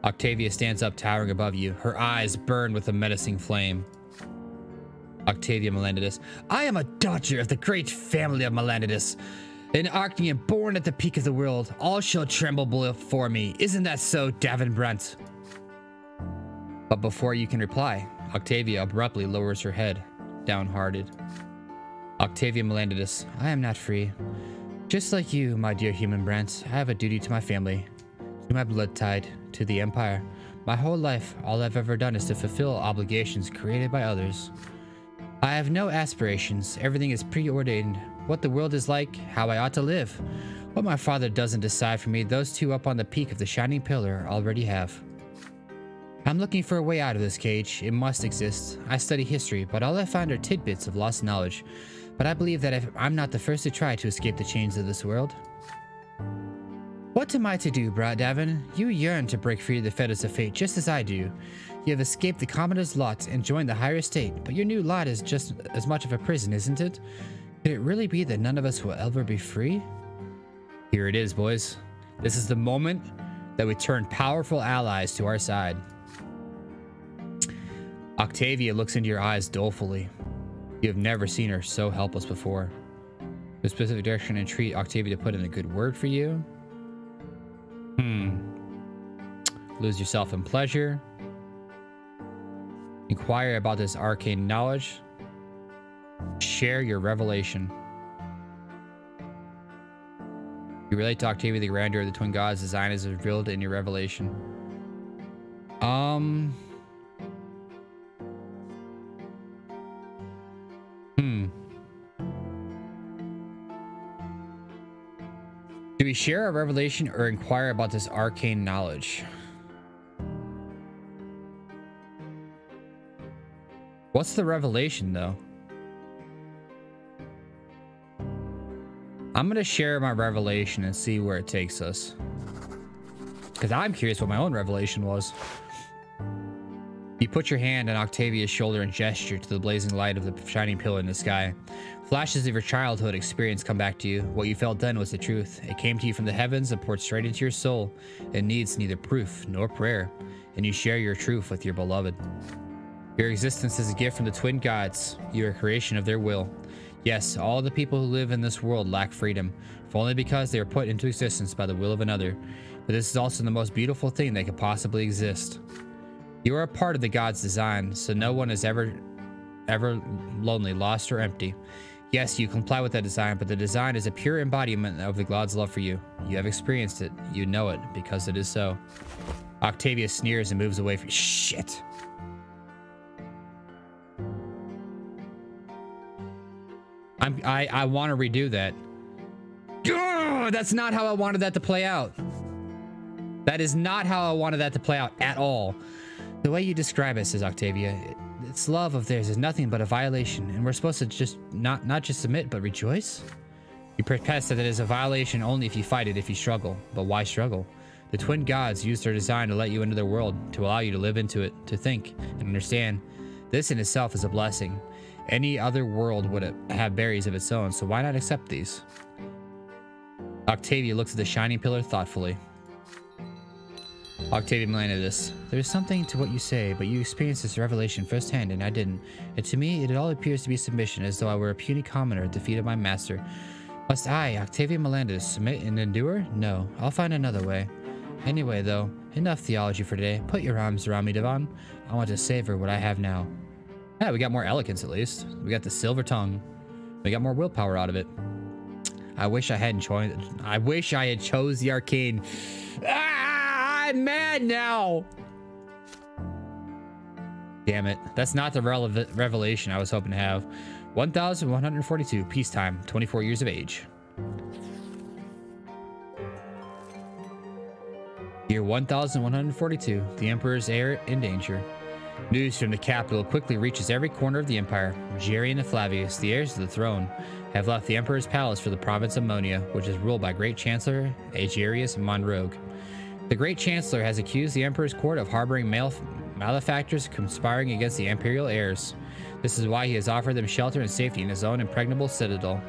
Octavia stands up, towering above you. Her eyes burn with a menacing flame. Octavia Melanides. I am a daughter of the great family of Melanides, an Arcanian born at the peak of the world. All shall tremble before me. Isn't that so, Davvon Brante? But before you can reply, Octavia abruptly lowers her head, downhearted. Octavia Melanides. I am not free. Just like you, my dear human Brante, I have a duty to my family, to my blood tied to the Empire. My whole life, all I've ever done is to fulfill obligations created by others. I have no aspirations. Everything is preordained. What the world is like, how I ought to live. What my father doesn't decide for me, those two up on the peak of the shining pillar already have. I'm looking for a way out of this cage. It must exist. I study history, but all I find are tidbits of lost knowledge. But I believe that I'm not the first to try to escape the chains of this world. What am I to do, Davvon? You yearn to break free of the fetters of fate, just as I do. You have escaped the commoner's lot and joined the higher estate, but your new lot is just as much of a prison, isn't it? Could it really be that none of us will ever be free? Here it is, boys. This is the moment that we turn powerful allies to our side. Octavia looks into your eyes dolefully. You have never seen her so helpless before. The specific direction and treat Octavia to put in a good word for you. Lose yourself in pleasure. Inquire about this arcane knowledge. Share your revelation. You relate to Octavia the grandeur of the twin gods. Design is revealed in your revelation. Do we share our revelation or inquire about this arcane knowledge? What's the revelation, though? I'm gonna share my revelation and see where it takes us, because I'm curious what my own revelation was. You put your hand on Octavia's shoulder and gesture to the blazing light of the shining pillar in the sky. Flashes of your childhood experience come back to you. What you felt then was the truth. It came to you from the heavens and poured straight into your soul. It needs neither proof nor prayer, and you share your truth with your beloved. Your existence is a gift from the twin gods. You are a creation of their will. Yes, all the people who live in this world lack freedom, if only because they are put into existence by the will of another. But this is also the most beautiful thing that could possibly exist. You are a part of the God's design, so no one is ever lonely, lost, or empty. Yes, you comply with that design, but the design is a pure embodiment of the God's love for you. You have experienced it. You know it, because it is so. Octavia sneers and moves away from— Shit! I want to redo that. Ugh, that's not how I wanted that to play out. That is not how I wanted that to play out at all. The way you describe it, says Octavia, its love of theirs is nothing but a violation, and we're supposed to just not just submit, but rejoice? You protest that it is a violation only if you fight it, if you struggle. But why struggle? The twin gods used their design to let you into their world, to allow you to live into it, to think and understand. This in itself is a blessing. Any other world would have berries of its own, so why not accept these? Octavia looks at the shining pillar thoughtfully. Octavia Melanides, there's something to what you say, but you experienced this revelation firsthand and I didn't. And to me, it all appears to be submission, as though I were a puny commoner at the feet of my master. Must I, Octavia Melanides, submit and endure? No, I'll find another way. Anyway, though, enough theology for today. Put your arms around me, Davvon. I want to savor what I have now. Yeah, we got more elegance at least. We got the silver tongue. We got more willpower out of it. I wish I hadn't joined. I wish I had chose the arcane. I'm mad now. Damn it. That's not the revelation I was hoping to have. 1142, peacetime, 24 years of age. Year 1142, the Emperor's heir in danger. News from the capital quickly reaches every corner of the Empire. Gerrion and Flavius, the heirs to the throne, have left the Emperor's palace for the province of Monia, which is ruled by Great Chancellor Aegerius Monrogue. The Great Chancellor has accused the Emperor's court of harboring malefactors conspiring against the Imperial heirs. This is why he has offered them shelter and safety in his own impregnable citadel.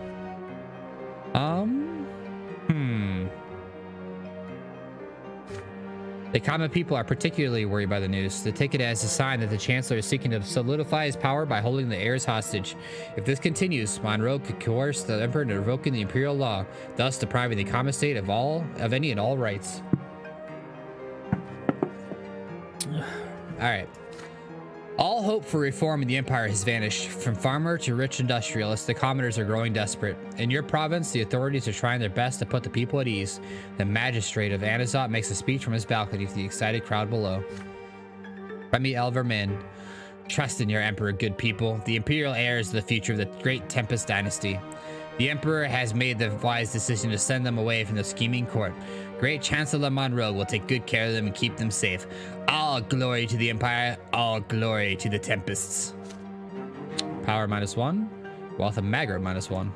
The common people are particularly worried by the news. They take it as a sign that the Chancellor is seeking to solidify his power by holding the heirs hostage. If this continues, Monroe could coerce the Emperor into revoking the Imperial law, thus depriving the common state of any and all rights. Alright. All hope for reform in the Empire has vanished. From farmer to rich industrialist, the commoners are growing desperate. In your province, the authorities are trying their best to put the people at ease. The magistrate of Anazot makes a speech from his balcony to the excited crowd below. Remy Elverman, trust in your emperor, good people. The Imperial heir is the future of the great Tempest dynasty. The Emperor has made the wise decision to send them away from the scheming court. Great Chancellor Monroe will take good care of them and keep them safe. All glory to the Empire, all glory to the Tempests. Power -1, wealth of Magret -1.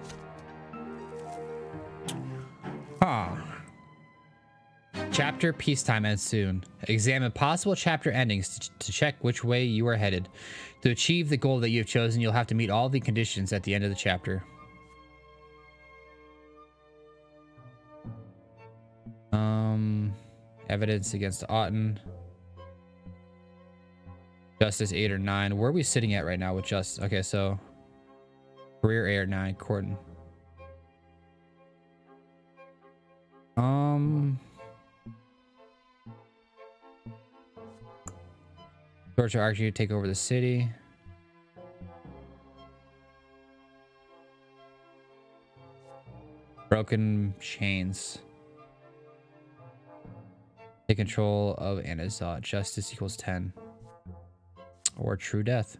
Chapter peacetime ends soon. Examine possible chapter endings to check which way you are headed. To achieve the goal that you have chosen, you'll have to meet all the conditions at the end of the chapter. Evidence against Otten. Justice 8 or 9. Where are we sitting at right now with Justice? Okay, so career 8 or 9. Corden. Torture archer take over the city. Broken chains. Take control of Anazot. Justice equals 10. Or true death.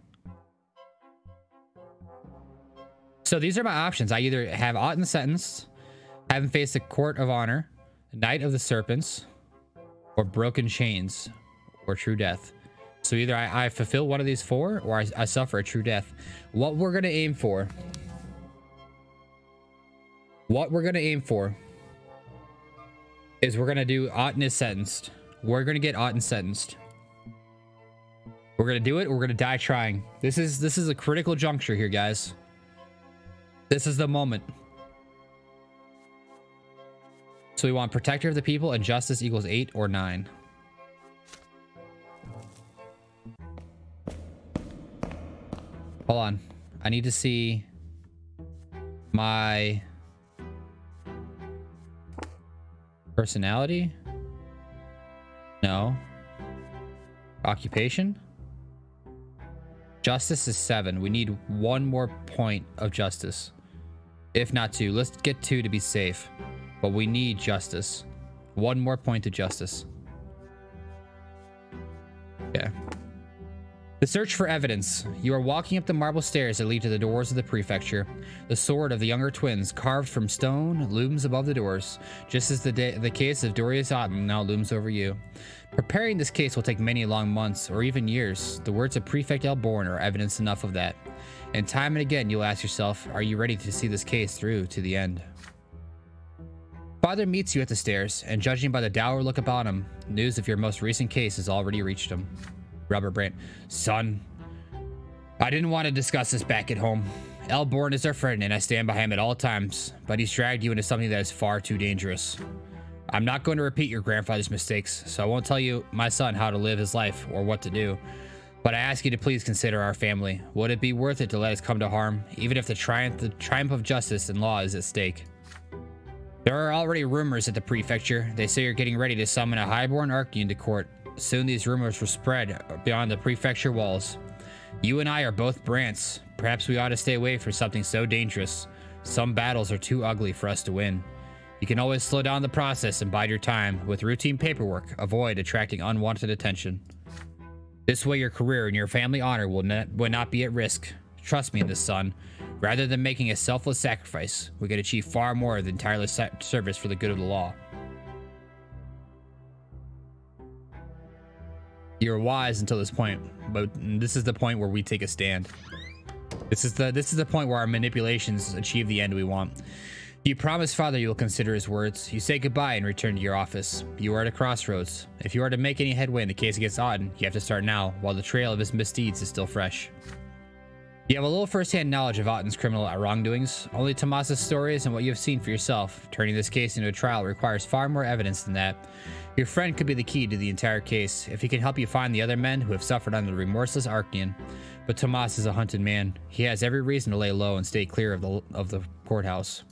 So these are my options. I either have Otten sentenced, have him face the Court of Honor, Knight of the Serpents, or Broken Chains, or true death. So either I fulfill one of these four, or I suffer a true death. What we're going to aim for. Is we're gonna do Otten is sentenced. We're gonna get Otten sentenced. We're gonna do it. We're gonna die trying. This is a critical juncture here, guys. This is the moment. So we want Protector of the People and Justice equals 8 or 9. Hold on. I need to see my personality. No. Occupation. Justice is 7. We need 1 more point of justice. If not 2. Let's get 2 to be safe. But we need justice. 1 more point of justice. Yeah. The search for evidence. You are walking up the marble stairs that lead to the doors of the prefecture. The sword of the younger twins, carved from stone, looms above the doors, just as the case of Dorius Otten now looms over you. Preparing this case will take many long months, or even years. The words of Prefect Elborn are evidence enough of that. And time and again, you'll ask yourself, are you ready to see this case through to the end? Father meets you at the stairs, and judging by the dour look about him, news of your most recent case has already reached him. Robert Brante. Son, I didn't want to discuss this back at home. Elborn is our friend, and I stand by him at all times, but he's dragged you into something that is far too dangerous. I'm not going to repeat your grandfather's mistakes, so I won't tell you, my son, how to live his life or what to do. But I ask you to please consider our family. Would it be worth it to let us come to harm, even if the triumph of justice and law is at stake? There are already rumors at the prefecture. They say you're getting ready to summon a highborn archdeacon to court. Soon these rumors will spread beyond the prefecture walls. You and I are both Brants. Perhaps we ought to stay away from something so dangerous. Some battles are too ugly for us to win. You can always slow down the process and bide your time. With routine paperwork, avoid attracting unwanted attention. This way your career and your family honor will not be at risk. Trust me in this, son. Rather than making a selfless sacrifice, we can achieve far more than tireless service for the good of the law. You're wise until this point, but this is the point where we take a stand. This is the point where our manipulations achieve the end we want. You promise Father you will consider his words. You say goodbye and return to your office. You are at a crossroads. If you are to make any headway in the case against Auden, you have to start now, while the trail of his misdeeds is still fresh. You have a little first-hand knowledge of Auden's criminal wrongdoings. Only Tomas's stories and what you have seen for yourself. Turning this case into a trial requires far more evidence than that. Your friend could be the key to the entire case, if he can help you find the other men who have suffered under the remorseless Arcanian. But Tomas is a hunted man. He has every reason to lay low and stay clear of the courthouse.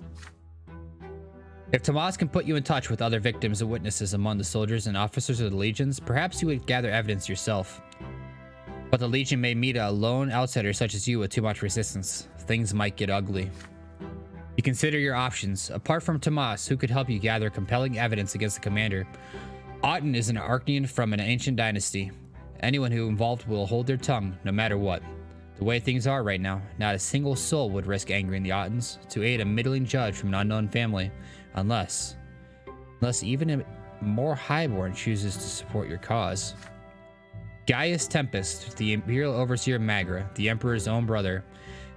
If Tomas can put you in touch with other victims and witnesses among the soldiers and officers of the legions, perhaps you would gather evidence yourself. But the Legion may meet a lone outsider such as you with too much resistance. Things might get ugly. You consider your options. Apart from Tomas, who could help you gather compelling evidence against the commander? Auden is an Arcanian from an ancient dynasty. Anyone who involved will hold their tongue, no matter what. The way things are right now, not a single soul would risk angering the Audens to aid a middling judge from an unknown family, unless even a more highborn chooses to support your cause. Gaius Tempest, the Imperial Overseer of Magra, the Emperor's own brother.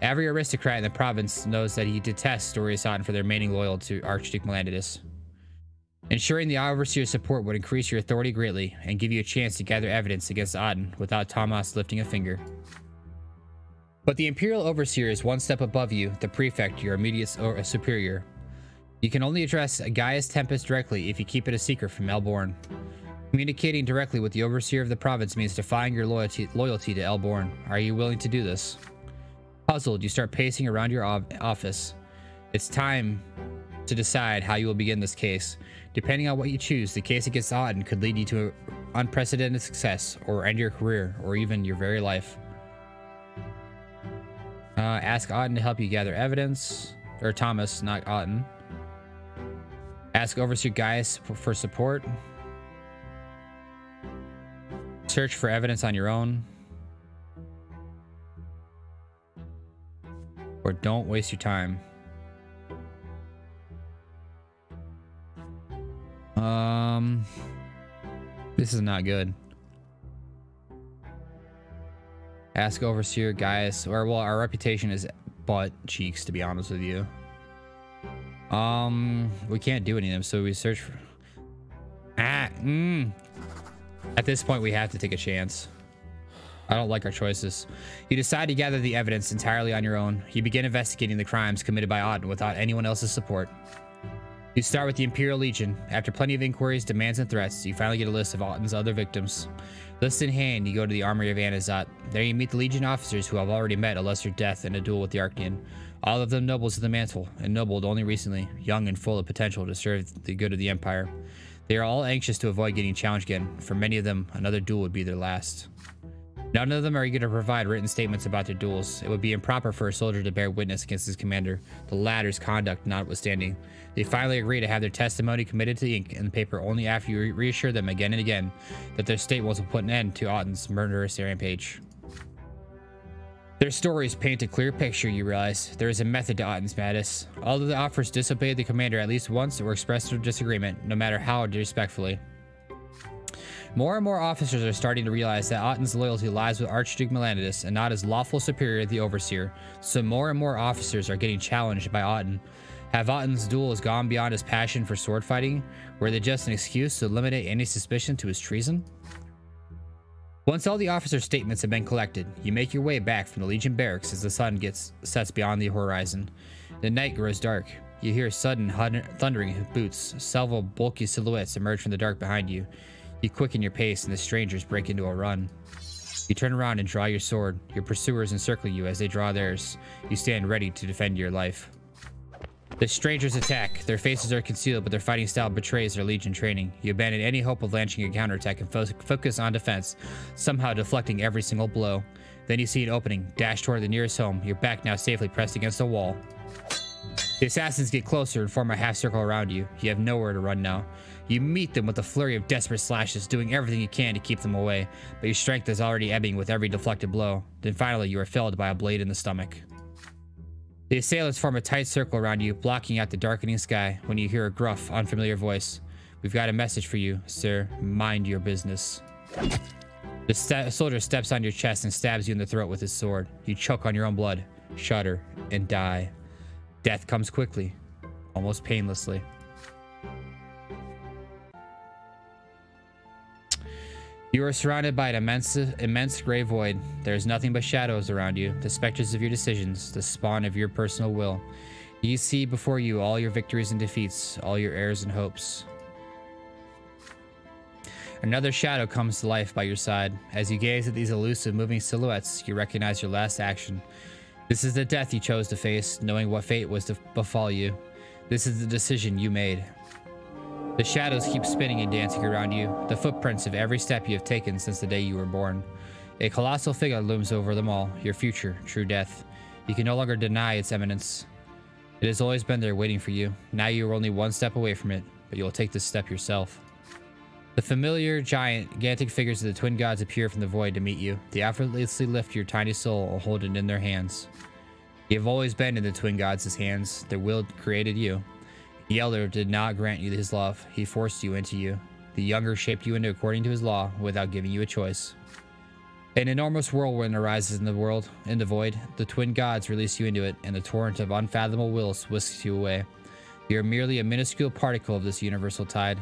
Every aristocrat in the province knows that he detests Dorius Auden for their remaining loyal to Archduke Melanidas. Ensuring the Overseer's support would increase your authority greatly and give you a chance to gather evidence against Auden without Tomas lifting a finger. But the Imperial Overseer is one step above you, the Prefect, your immediate superior. You can only address Gaius Tempest directly if you keep it a secret from Elborn. Communicating directly with the Overseer of the province means defying your loyalty to Elborn. Are you willing to do this? Puzzled, you start pacing around your office. It's time to decide how you will begin this case. Depending on what you choose, the case against Auden could lead you to unprecedented success, or end your career, or even your very life. Ask Auden to help you gather evidence. Or Thomas, not Auden. Ask Overseer Gaius for support. Search for evidence on your own. Or don't waste your time. This is not good. Ask Overseer Gaius, or well, our reputation is butt cheeks, to be honest with you. We can't do any of them, so we search for... At this point, we have to take a chance. I don't like our choices. You decide to gather the evidence entirely on your own. You begin investigating the crimes committed by Auden without anyone else's support. You start with the Imperial Legion. After plenty of inquiries, demands, and threats, you finally get a list of Auden's other victims. List in hand, you go to the Armory of Anazat. There you meet the Legion officers who have already met a lesser death in a duel with the Arcanian. All of them nobles of the mantle, ennobled only recently, young and full of potential to serve the good of the Empire. They are all anxious to avoid getting challenged again. For many of them, another duel would be their last. None of them are eager to provide written statements about their duels. It would be improper for a soldier to bear witness against his commander, the latter's conduct notwithstanding. They finally agree to have their testimony committed to ink and paper only after you reassure them again and again that their statements will put an end to Auden's murderous rampage. Their stories paint a clear picture, you realize. There is a method to Auden's madness. All of the offers disobeyed the commander at least once or expressed their disagreement, no matter how disrespectfully. More and more officers are starting to realize that Auden's loyalty lies with Archduke Melanidas and not his lawful superior, the Overseer. So more and more officers are getting challenged by Auden. Have Auden's duels gone beyond his passion for sword fighting? Were they just an excuse to eliminate any suspicion to his treason? Once all the officers' statements have been collected, you make your way back from the Legion barracks as the sun sets beyond the horizon. The night grows dark. You hear sudden thundering boots. Several bulky silhouettes emerge from the dark behind you. You quicken your pace and the strangers break into a run. You turn around and draw your sword. Your pursuers encircle you as they draw theirs. You stand ready to defend your life. The strangers attack. Their faces are concealed, but their fighting style betrays their Legion training. You abandon any hope of launching a counterattack and focus on defense, somehow deflecting every single blow. Then you see an opening, dash toward the nearest home, your back now safely pressed against a wall. The assassins get closer and form a half circle around you. You have nowhere to run now. You meet them with a flurry of desperate slashes, doing everything you can to keep them away, but your strength is already ebbing with every deflected blow. Then finally, you are felled by a blade in the stomach. The assailants form a tight circle around you, blocking out the darkening sky when you hear a gruff, unfamiliar voice. We've got a message for you, sir. Mind your business. The soldier steps on your chest and stabs you in the throat with his sword. You choke on your own blood, shudder, and die. Death comes quickly. almost painlessly. You are surrounded by an immense gray void. There is nothing but shadows around you, the specters of your decisions, the spawn of your personal will. You see before you all your victories and defeats, all your errors and hopes. Another shadow comes to life by your side. As you gaze at these elusive moving silhouettes, you recognize your last action. This is the death you chose to face, knowing what fate was to befall you. This is the decision you made. The shadows keep spinning and dancing around you, the footprints of every step you have taken since the day you were born. A colossal figure looms over them all, your future, true death. You can no longer deny its imminence. It has always been there waiting for you. Now you are only one step away from it, but you will take this step yourself. The familiar, gigantic figures of the twin gods appear from the void to meet you. They effortlessly lift your tiny soul and hold it in their hands. You have always been in the twin gods' hands. Their will created you. The elder did not grant you his love. He forced you into you. The younger shaped you into according to his law without giving you a choice. An enormous whirlwind arises in the void. The twin gods release you into it, and the torrent of unfathomable wills whisks you away. You are merely a minuscule particle of this universal tide.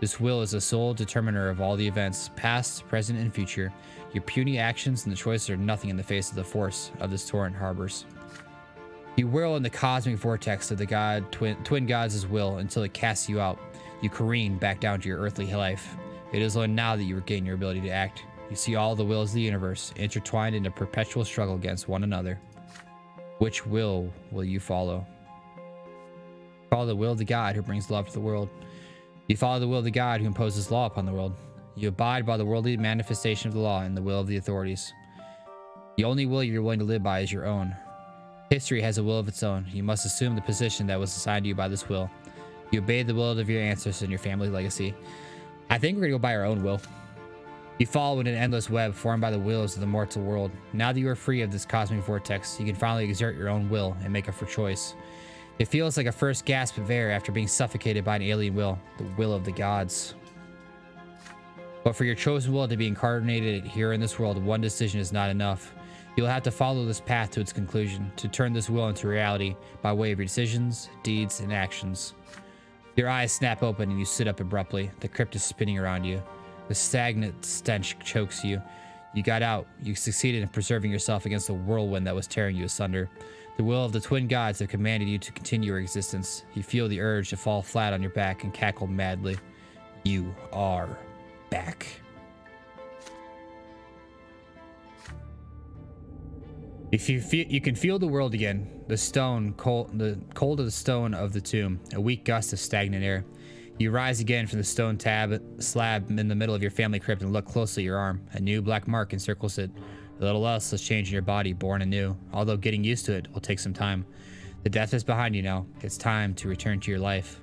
This will is the sole determiner of all the events, past, present, and future. Your puny actions and the choices are nothing in the face of the force of this torrent harbors. You whirl in the cosmic vortex of the twin gods' will until it casts you out. You careen back down to your earthly life. It is only now that you regain your ability to act. You see all the wills of the universe intertwined in a perpetual struggle against one another. Which will you follow? Follow the will of the God who brings love to the world. You follow the will of the God who imposes law upon the world. You abide by the worldly manifestation of the law and the will of the authorities. The only will you're willing to live by is your own. History has a will of its own. You must assume the position that was assigned to you by this will. You obey the will of your ancestors and your family legacy. I think we're gonna go by our own will. You follow in an endless web formed by the wills of the mortal world. Now that you are free of this cosmic vortex, you can finally exert your own will and make a free choice. It feels like a first gasp of air after being suffocated by an alien will, the will of the gods. But for your chosen will to be incarnated here in this world, one decision is not enough. You'll have to follow this path to its conclusion, to turn this will into reality by way of your decisions, deeds, and actions. Your eyes snap open and you sit up abruptly. The crypt is spinning around you. The stagnant stench chokes you. You got out. You succeeded in preserving yourself against the whirlwind that was tearing you asunder. The will of the twin gods have commanded you to continue your existence. You feel the urge to fall flat on your back and cackle madly. You are back. If you can feel the world again, the cold of the stone of the tomb, a weak gust of stagnant air. You rise again from the stone slab in the middle of your family crypt and look closely at your arm. A new black mark encircles it. A little else has changed in your body, born anew. Although getting used to it will take some time. The death is behind you now. It's time to return to your life.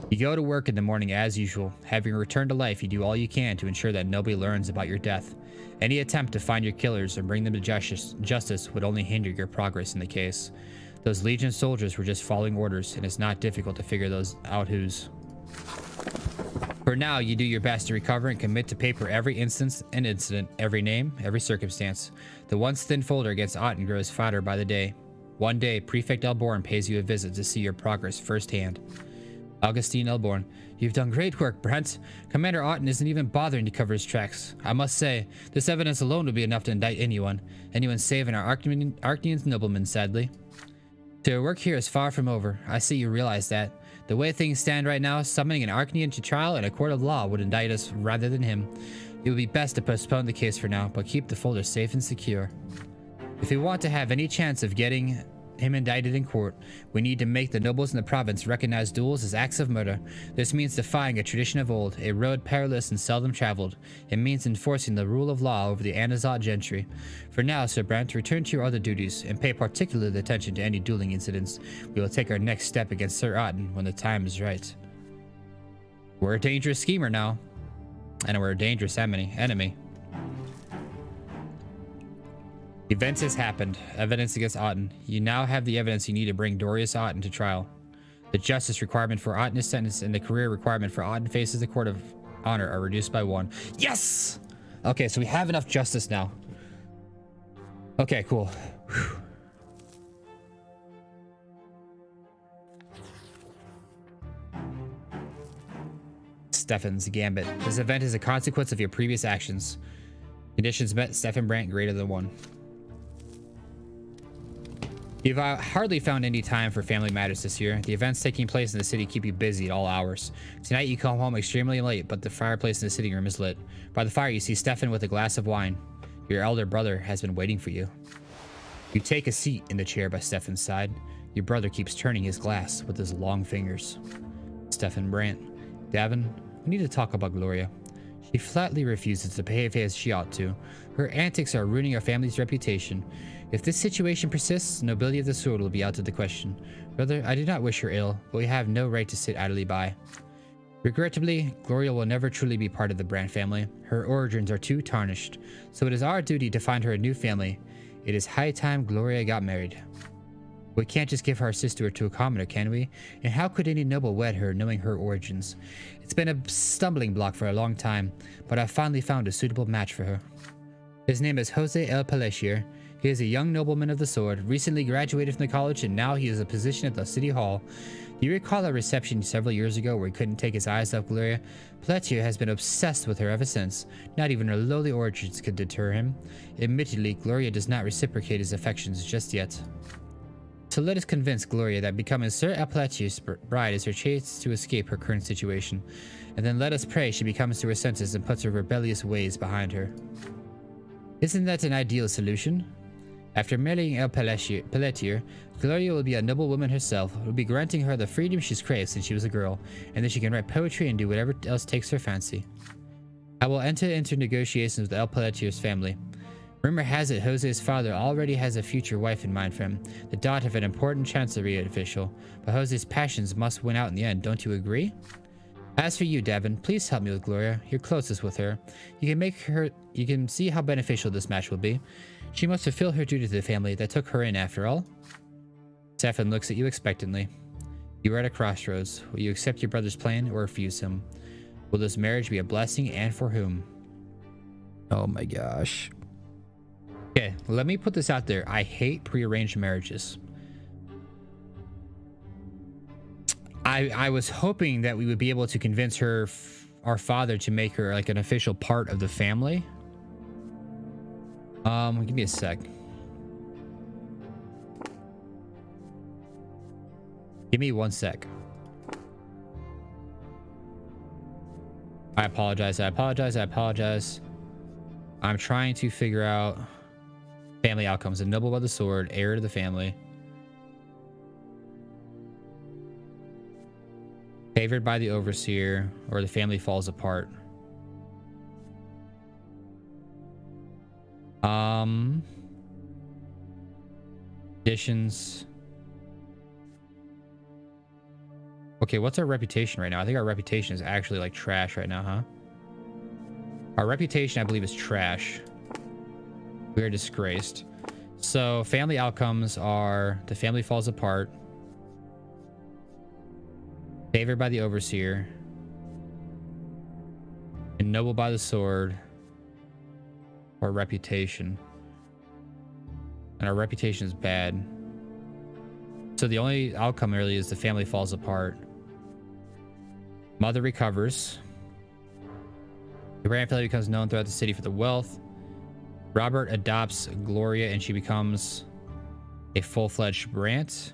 You go to work in the morning as usual. Having returned to life, you do all you can to ensure that nobody learns about your death. Any attempt to find your killers and bring them to justice would only hinder your progress in the case. Those Legion soldiers were just following orders, and it's not difficult to figure those out who's. For now, you do your best to recover and commit to paper every instance and incident, every name, every circumstance. The once thin folder against Otten grows fatter by the day. One day, Prefect Elborn pays you a visit to see your progress firsthand. Augustine Elborn, you've done great work, Brent. Commander Otten isn't even bothering to cover his tracks. I must say, this evidence alone would be enough to indict anyone save our Arcanian nobleman, sadly. So your work here is far from over. I see you realize that. The way things stand right now, summoning an Arcanian to trial in a court of law would indict us rather than him. It would be best to postpone the case for now, but keep the folder safe and secure. If we want to have any chance of getting him indicted in court, we need to make the nobles in the province recognize duels as acts of murder. This means defying a tradition of old, a road perilous and seldom traveled. It means enforcing the rule of law over the Anazat gentry. For now, Sir Brant, return to your other duties and pay particular attention to any dueling incidents. We will take our next step against Sir Otten when the time is right. We're a dangerous schemer now, and we're a dangerous enemy. Events has happened. Evidence against Otten. You now have the evidence you need to bring Dorius Otten to trial. The justice requirement for Otten is sentenced and the career requirement for Otten faces the court of honor are reduced by 1. Yes! Okay, so we have enough justice now. Okay, cool. Whew. Stefan's Gambit. This event is a consequence of your previous actions. Conditions met, Stefan Brant greater than 1. You've hardly found any time for family matters this year. The events taking place in the city keep you busy at all hours. Tonight you come home extremely late, but the fireplace in the sitting room is lit. By the fire you see Stefan with a glass of wine. Your elder brother has been waiting for you. You take a seat in the chair by Stefan's side. Your brother keeps turning his glass with his long fingers. Stefan Brant. Davvon, we need to talk about Gloria. She flatly refuses to behave as she ought to. Her antics are ruining our family's reputation. If this situation persists, the nobility of the sword will be out of the question. Brother, I do not wish her ill, but we have no right to sit idly by. Regrettably, Gloria will never truly be part of the Brant family. Her origins are too tarnished, so it is our duty to find her a new family. It is high time Gloria got married. We can't just give our sister to a commoner, can we? And how could any noble wed her knowing her origins? It's been a stumbling block for a long time, but I finally found a suitable match for her. His name is Jose El Pelletier. He is a young nobleman of the sword, recently graduated from the college, and now he has a position at the city hall. Do you recall a reception several years ago where he couldn't take his eyes off Gloria? Pelletier has been obsessed with her ever since. Not even her lowly origins could deter him. Admittedly, Gloria does not reciprocate his affections just yet. So let us convince Gloria that becoming Sir El Pelletier's bride is her chance to escape her current situation. And then let us pray she becomes to her senses and puts her rebellious ways behind her. Isn't that an ideal solution? After marrying El Pelletier, Gloria will be a noble woman herself, who will be granting her the freedom she's craved since she was a girl, and then she can write poetry and do whatever else takes her fancy. I will enter into negotiations with El Pelletier's family. Rumor has it Jose's father already has a future wife in mind for him, the daughter of an important chancellery official, but Jose's passions must win out in the end, don't you agree? As for you, Davvon, please help me with Gloria. You're closest with her. You can see how beneficial this match will be. She must fulfill her duty to the family that took her in after all. Stefan looks at you expectantly. You are at a crossroads. Will you accept your brother's plan or refuse him? Will this marriage be a blessing, and for whom? Oh my gosh. Okay, let me put this out there. I hate prearranged marriages. I was hoping that we would be able to convince our father to make her like an official part of the family. Give me a sec. Give me 1 sec. I apologize. I'm trying to figure out family outcomes. A noble by the sword, heir to the family. Favored by the overseer, or the family falls apart. Conditions. Okay, what's our reputation right now? I think our reputation is actually like trash right now, huh? Our reputation, I believe, is trash. We are disgraced. So family outcomes are the family falls apart, favored by the overseer, and noble by the sword, or reputation. And our reputation is bad. So the only outcome really is the family falls apart. Mother recovers. The Brant family becomes known throughout the city for the wealth. Robert adopts Gloria and she becomes a full-fledged Brant.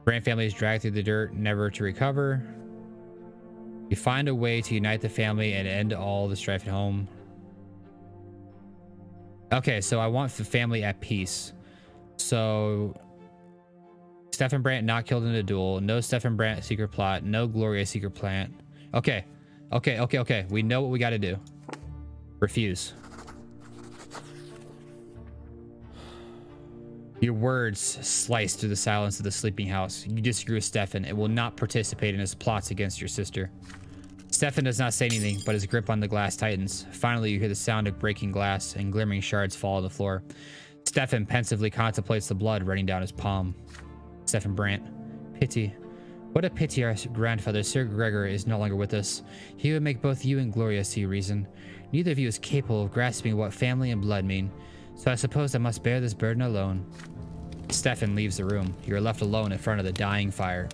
Brant family is dragged through the dirt, never to recover. You find a way to unite the family and end all the strife at home. Okay, so I want the family at peace. So Stefan Brant not killed in a duel. No Stefan Brant secret plot. No Gloria secret plan. Okay. We know what we got to do. Refuse. Your words slice through the silence of the sleeping house. You disagree with Stefan and will not participate in his plots against your sister. Stefan does not say anything, but his grip on the glass tightens. Finally, you hear the sound of breaking glass and glimmering shards fall on the floor. Stefan pensively contemplates the blood running down his palm. Stefan Brant. Pity. What a pity our grandfather, Sir Gregor, is no longer with us. He would make both you and Gloria see reason. Neither of you is capable of grasping what family and blood mean, so I suppose I must bear this burden alone. Stefan leaves the room. You are left alone in front of the dying fire.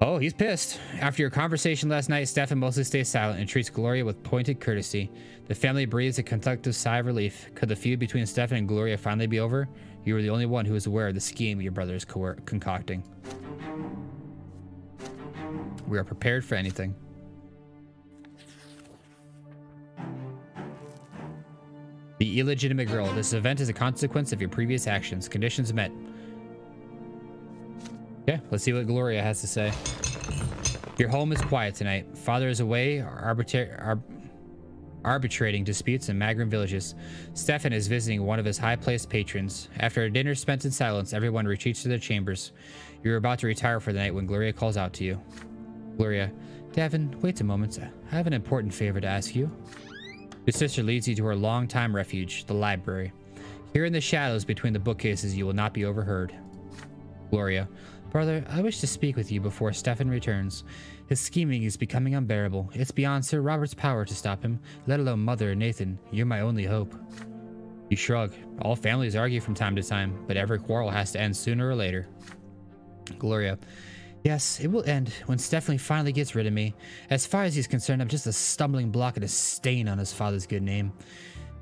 Oh, he's pissed. After your conversation last night, Stefan mostly stays silent and treats Gloria with pointed courtesy. The family breathes a collective sigh of relief. Could the feud between Stefan and Gloria finally be over? You were the only one who was aware of the scheme your brother is concocting. We are prepared for anything. The illegitimate girl. This event is a consequence of your previous actions. Conditions met. Okay, let's see what Gloria has to say. Your home is quiet tonight. Father is away arbitrating disputes in Magrin villages. Stefan is visiting one of his high-placed patrons. After a dinner spent in silence, everyone retreats to their chambers. You're about to retire for the night when Gloria calls out to you. Gloria, Davvon, wait a moment. I have an important favor to ask you. Your sister leads you to her longtime refuge, the library. Here in the shadows between the bookcases, you will not be overheard. Gloria, brother, I wish to speak with you before Stefan returns. His scheming is becoming unbearable. It's beyond Sir Robert's power to stop him, let alone Mother and Nathan. You're my only hope. You shrug. All families argue from time to time, but every quarrel has to end sooner or later. Gloria, yes, it will end when Stefan finally gets rid of me. As far as he's concerned, I'm just a stumbling block and a stain on his father's good name.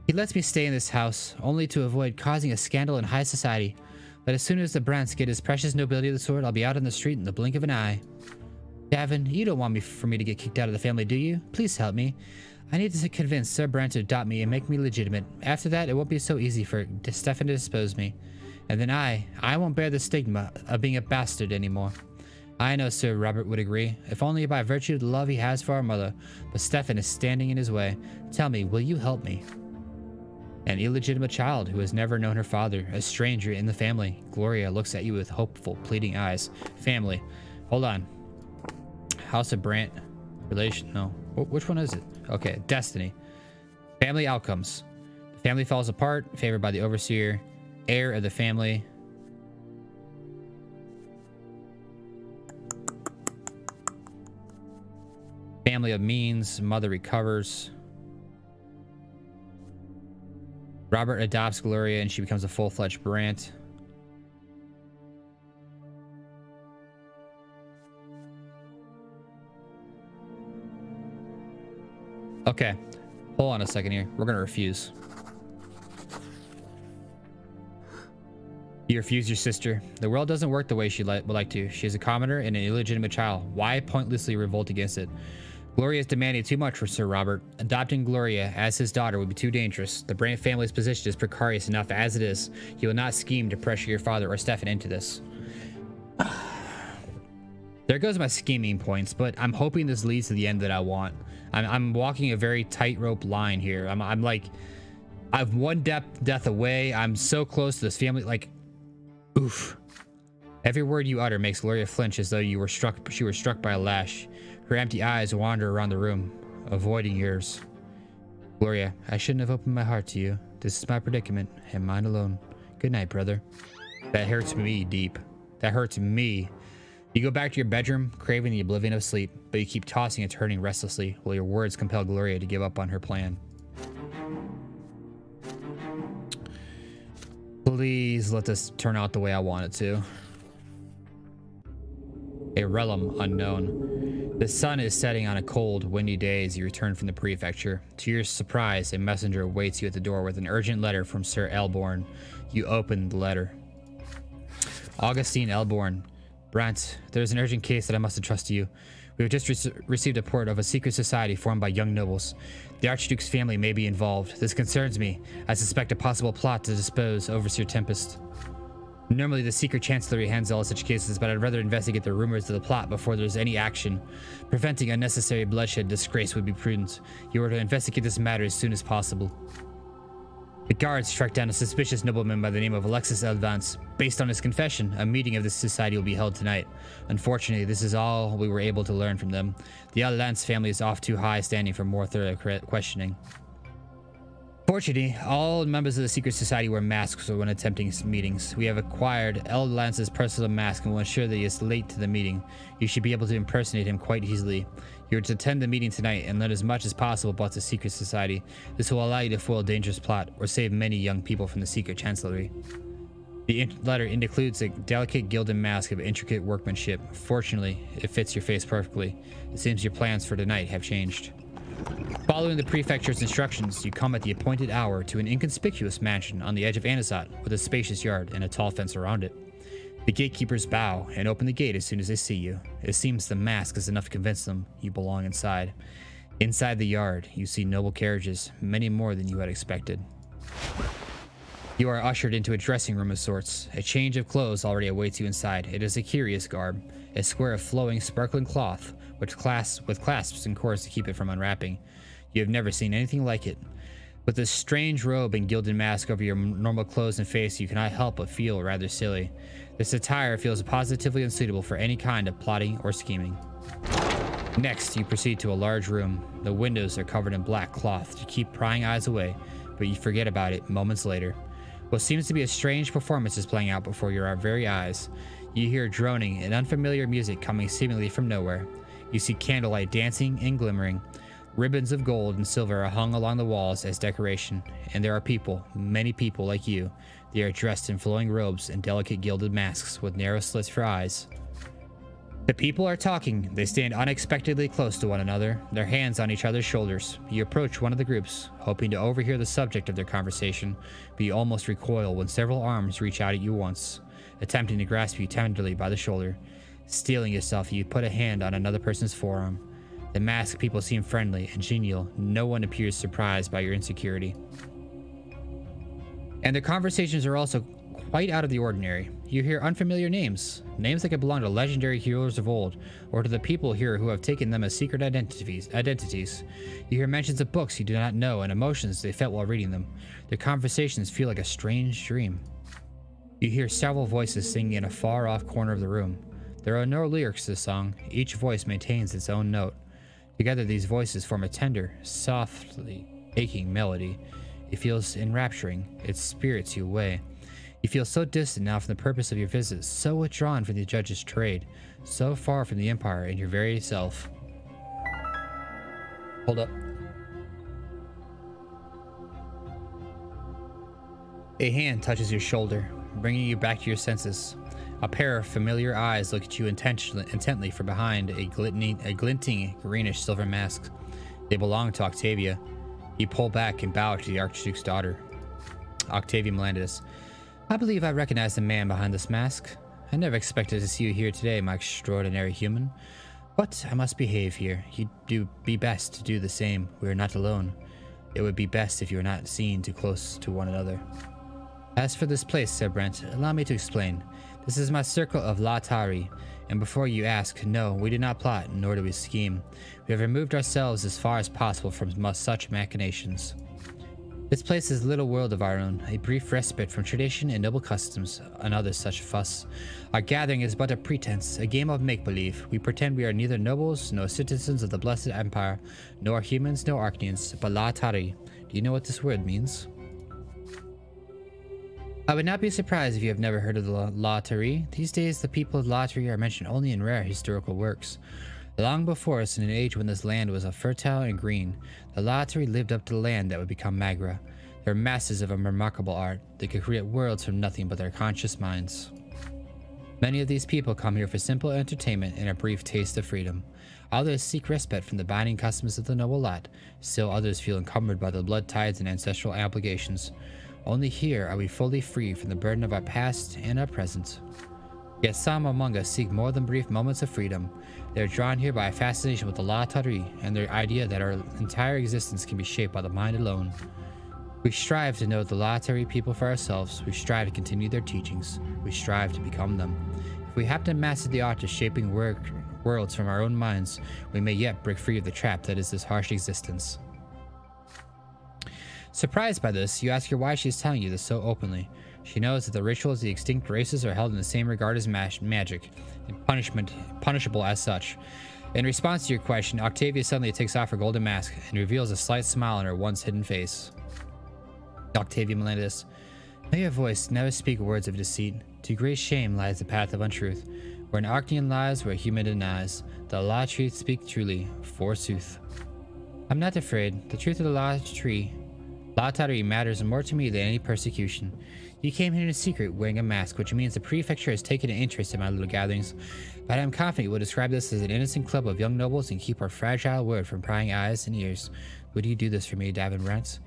He lets me stay in this house, only to avoid causing a scandal in high society. But as soon as the Brants get his precious nobility of the sword, I'll be out on the street in the blink of an eye. Davvon, you don't want for me to get kicked out of the family, do you? Please help me. I need to convince Sir Brant to adopt me and make me legitimate. After that, it won't be so easy for Stefan to dispose me. And then I won't bear the stigma of being a bastard anymore. I know Sir Robert would agree, if only by virtue of the love he has for our mother. But Stefan is standing in his way. Tell me, will you help me? An illegitimate child who has never known her father, a stranger in the family. Gloria looks at you with hopeful, pleading eyes. Family. Hold on. House of Brant. Relation. No. Which one is it? Okay. Destiny. Family outcomes. The family falls apart, favored by the overseer. Heir of the family. Family of means. Mother recovers. Robert adopts Gloria and she becomes a full-fledged Brant. Okay, hold on a second here. We're gonna refuse. You refuse your sister. The world doesn't work the way she would like to. She is a commoner and an illegitimate child. Why pointlessly revolt against it? Gloria is demanding too much for Sir Robert. Adopting Gloria as his daughter would be too dangerous. The Brant family's position is precarious enough as it is. You will not scheme to pressure your father or Stefan into this. There goes my scheming points, but I'm hoping this leads to the end that I want. I'm walking a very tightrope line here. I'm like, I've one death away. I'm so close to this family. Like, oof. Every word you utter makes Gloria flinch as though she were struck by a lash. Her empty eyes wander around the room, avoiding yours. Gloria, I shouldn't have opened my heart to you. This is my predicament, and mine alone. Good night, brother. That hurts me deep. That hurts me. You go back to your bedroom, craving the oblivion of sleep, but you keep tossing and turning restlessly while your words compel Gloria to give up on her plan. Please let this turn out the way I want it to. A realm unknown. The sun is setting on a cold, windy day as you return from the prefecture. To your surprise, a messenger awaits you at the door with an urgent letter from Sir Elborn. You open the letter. Augustine Elborn. Brant, there's an urgent case that I must entrust to you. We have just received a report of a secret society formed by young nobles. The Archduke's family may be involved. This concerns me. I suspect a possible plot to dispose Overseer Tempest. Normally, the secret chancellery handles all such cases, but I'd rather investigate the rumors of the plot before there's any action. Preventing unnecessary bloodshed and disgrace would be prudent. You are to investigate this matter as soon as possible. The guards tracked down a suspicious nobleman by the name of Alexis Elvance. Based on his confession, a meeting of this society will be held tonight. Unfortunately, this is all we were able to learn from them. The Elvance family is off too high standing for more thorough questioning. Fortunately, all members of the secret society wear masks when attempting meetings. We have acquired Elvance's personal mask and will ensure that he is late to the meeting. You should be able to impersonate him quite easily. You're to attend the meeting tonight and learn as much as possible about the secret society. This will allow you to foil a dangerous plot or save many young people from the secret chancellery. The letter includes a delicate gilded mask of intricate workmanship. Fortunately, it fits your face perfectly. It seems your plans for tonight have changed. Following the prefecture's instructions, you come at the appointed hour to an inconspicuous mansion on the edge of Anasat with a spacious yard and a tall fence around it. The gatekeepers bow and open the gate as soon as they see you. It seems the mask is enough to convince them you belong inside. Inside the yard, you see noble carriages, many more than you had expected. You are ushered into a dressing room of sorts. A change of clothes already awaits you inside. It is a curious garb, a square of flowing, sparkling cloth, with clasps and cords to keep it from unwrapping. You have never seen anything like it. With this strange robe and gilded mask over your normal clothes and face, you cannot help but feel rather silly. This attire feels positively unsuitable for any kind of plotting or scheming. Next, you proceed to a large room. The windows are covered in black cloth to keep prying eyes away, but you forget about it moments later. What seems to be a strange performance is playing out before your very eyes. You hear droning and unfamiliar music coming seemingly from nowhere. You see candlelight dancing and glimmering. Ribbons of gold and silver are hung along the walls as decoration, and there are people, many people like you. They are dressed in flowing robes and delicate gilded masks with narrow slits for eyes. The people are talking. They stand unexpectedly close to one another, their hands on each other's shoulders. You approach one of the groups, hoping to overhear the subject of their conversation, but you almost recoil when several arms reach out at you once, attempting to grasp you tenderly by the shoulder. Steeling yourself, you put a hand on another person's forearm. The masked people seem friendly and genial. No one appears surprised by your insecurity. And their conversations are also quite out of the ordinary. You hear unfamiliar names that could belong to legendary heroes of old, or to the people here who have taken them as secret identities. You hear mentions of books you do not know and emotions they felt while reading them. Their conversations feel like a strange dream. You hear several voices singing in a far-off corner of the room. There are no lyrics to the song. Each voice maintains its own note. Together, these voices form a tender, softly aching melody. It feels enrapturing. It spirits you away. You feel so distant now from the purpose of your visit, so withdrawn from the judge's trade, so far from the Empire and your very self. Hold up. A hand touches your shoulder, bringing you back to your senses. A pair of familiar eyes look at you intently from behind a glinting greenish silver mask. They belong to Octavia. You pull back and bow to the Archduke's daughter. Octavia Melendez. I believe I recognize the man behind this mask. I never expected to see you here today, my extraordinary human. But I must behave here. You'd be best to do the same. We are not alone. It would be best if you were not seen too close to one another. As for this place, said Brante, allow me to explain. This is my circle of La Tari, and before you ask, no, we do not plot, nor do we scheme. We have removed ourselves as far as possible from such machinations. This place is a little world of our own, a brief respite from tradition and noble customs, and other such fuss. Our gathering is but a pretense, a game of make-believe. We pretend we are neither nobles, nor citizens of the Blessed Empire, nor humans, nor Arcanians, but La Tari. Do you know what this word means? I would not be surprised if you have never heard of the La Tari. These days, the people of La Tari are mentioned only in rare historical works. Long before us, in an age when this land was fertile and green, the La Tari lived up to the land that would become Magra. They are masters of a remarkable art. They could create worlds from nothing but their conscious minds. Many of these people come here for simple entertainment and a brief taste of freedom. Others seek respite from the binding customs of the noble lot. Still others feel encumbered by the blood ties and ancestral obligations. Only here are we fully free from the burden of our past and our present. Yet some among us seek more than brief moments of freedom. They are drawn here by a fascination with the La Tari and their idea that our entire existence can be shaped by the mind alone. We strive to know the La Tari people for ourselves. We strive to continue their teachings. We strive to become them. If we happen to master the art of shaping worlds from our own minds, we may yet break free of the trap that is this harsh existence. Surprised by this, you ask her why she is telling you this so openly. She knows that the rituals of the extinct races are held in the same regard as magic, and punishable as such. In response to your question, Octavia suddenly takes off her golden mask and reveals a slight smile on her once hidden face. Octavia Melendez, may your voice never speak words of deceit. To great shame lies the path of untruth. Where an Arcanian lies, where a human denies. The La Tree speak truly, forsooth. I'm not afraid. The truth of the La Lautari matters more to me than any persecution. You came here in secret wearing a mask, which means the prefecture has taken an interest in my little gatherings. But I'm confident you will describe this as an innocent club of young nobles and keep our fragile word from prying eyes and ears. Would you do this for me, Davvon Brante?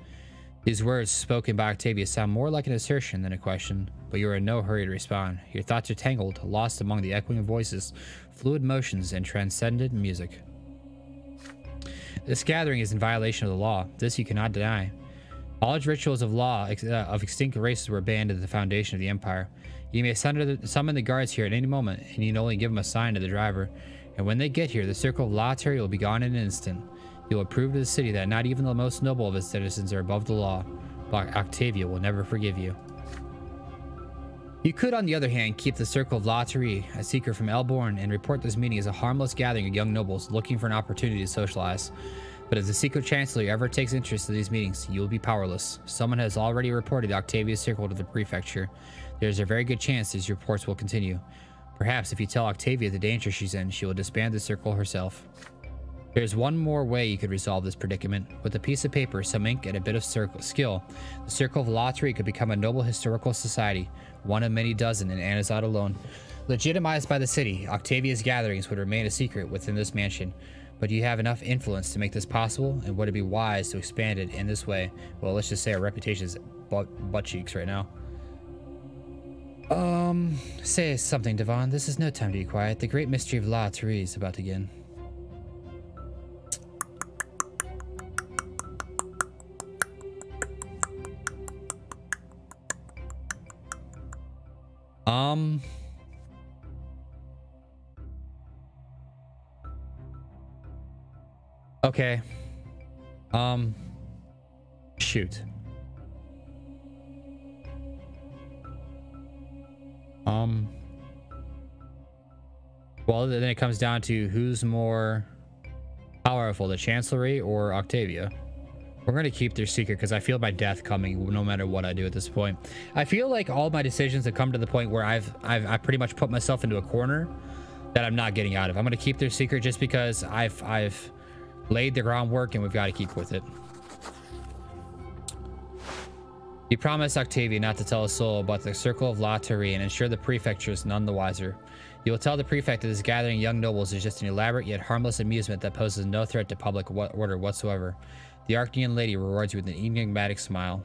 These words spoken by Octavia sound more like an assertion than a question, but you are in no hurry to respond. Your thoughts are tangled, lost among the echoing voices, fluid motions, and transcendent music. This gathering is in violation of the law. This you cannot deny. All rituals of law of extinct races were banned at the foundation of the Empire. You may summon the guards here at any moment, and you can only give them a sign to the driver. And when they get here, the circle of Lautari will be gone in an instant. You will prove to the city that not even the most noble of its citizens are above the law. But Octavia will never forgive you. You could, on the other hand, keep the circle of Lautari a secret from Elborn and report this meeting as a harmless gathering of young nobles looking for an opportunity to socialize. But if the secret chancellor ever takes interest in these meetings, you will be powerless. Someone has already reported Octavia's circle to the prefecture. There's a very good chance these reports will continue. Perhaps if you tell Octavia the danger she's in, she will disband the circle herself. There's one more way you could resolve this predicament. With a piece of paper, some ink, and a bit of skill, the Circle of Lautari could become a noble historical society, one of many dozen in Anazad alone. Legitimized by the city, Octavia's gatherings would remain a secret within this mansion. But do you have enough influence to make this possible, and would it be wise to expand it in this way? Well, let's just say our reputation is butt cheeks right now. Say something, Davvon. This is no time to be quiet. The great mystery of Lautari is about to begin. Okay. Shoot. Well, then it comes down to who's more powerful, the Chancellery or Octavia. We're going to keep their secret because I feel my death coming no matter what I do at this point. I feel like all my decisions have come to the point where I've pretty much put myself into a corner that I'm not getting out of. I'm going to keep their secret just because I've laid the groundwork and we've got to keep with it. You promised Octavia not to tell a soul about the Circle of Lautari and ensure the prefecture is none the wiser. You will tell the prefect that this gathering of young nobles is just an elaborate yet harmless amusement that poses no threat to public order whatsoever. The Arcadian lady rewards you with an enigmatic smile.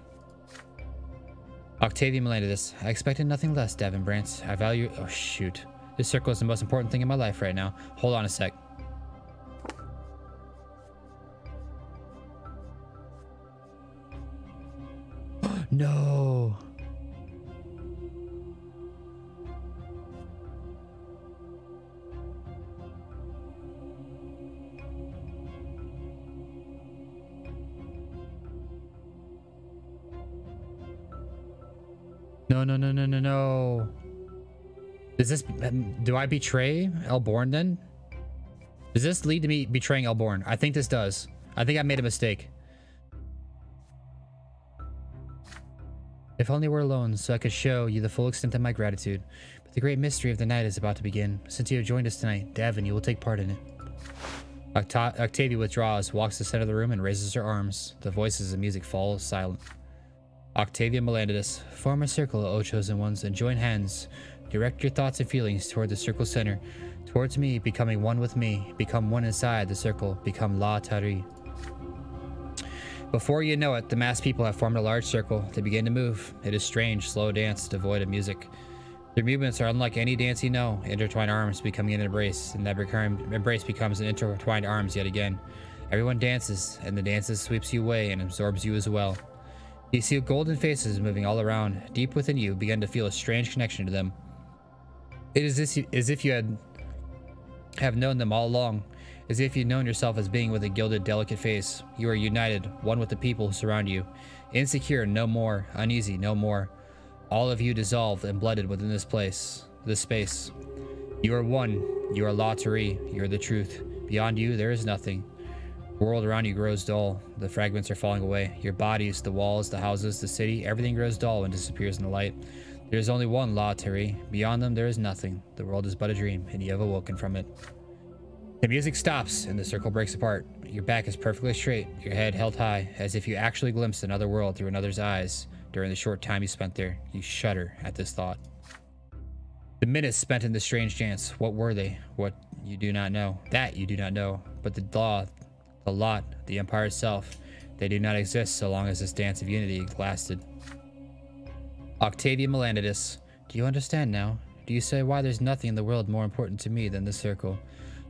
Octavia Melendez, I expected nothing less, Davvon Brante. I value... Oh, shoot. This circle is the most important thing in my life right now. Hold on a sec. No. No. Does this... do I betray Elborn then? Does this lead to me betraying Elborn? I think this does. I think I made a mistake. If only we're alone, so I could show you the full extent of my gratitude. But the great mystery of the night is about to begin. Since you have joined us tonight, Davvon, you will take part in it. Octavia withdraws, walks to the center of the room, and raises her arms. The voices and music fall silent. Octavia Melendez, form a circle, O chosen ones, and join hands. Direct your thoughts and feelings toward the circle center. Towards me, becoming one with me. Become one inside the circle. Become Lautari. Before you know it, the masked people have formed a large circle. They begin to move. It is strange, slow dance, devoid of music. Their movements are unlike any dance you know. Intertwined arms becoming an embrace, and that embrace becomes an intertwined arms yet again. Everyone dances, and the dances sweeps you away and absorbs you as well. You see golden faces moving all around. Deep within you begin to feel a strange connection to them. It is as if you have known them all along. As if you'd known yourself as being with a gilded, delicate face. You are united, one with the people who surround you. Insecure, no more. Uneasy, no more. All of you dissolved and blooded within this space. You are one. You are Lautari. You are the truth. Beyond you, there is nothing. The world around you grows dull. The fragments are falling away. Your bodies, the walls, the houses, the city, everything grows dull and disappears in the light. There is only one Lautari. Beyond them, there is nothing. The world is but a dream, and you have awoken from it. The music stops and the circle breaks apart. Your back is perfectly straight, your head held high, as if you actually glimpsed another world through another's eyes. During the short time you spent there, you shudder at this thought. The minutes spent in this strange dance, what were they? What you do not know. That you do not know. But the law, the lot, the Empire itself, they do not exist so long as this dance of unity lasted. Octavia Melanides, do you understand now? Do you say why there's nothing in the world more important to me than this circle?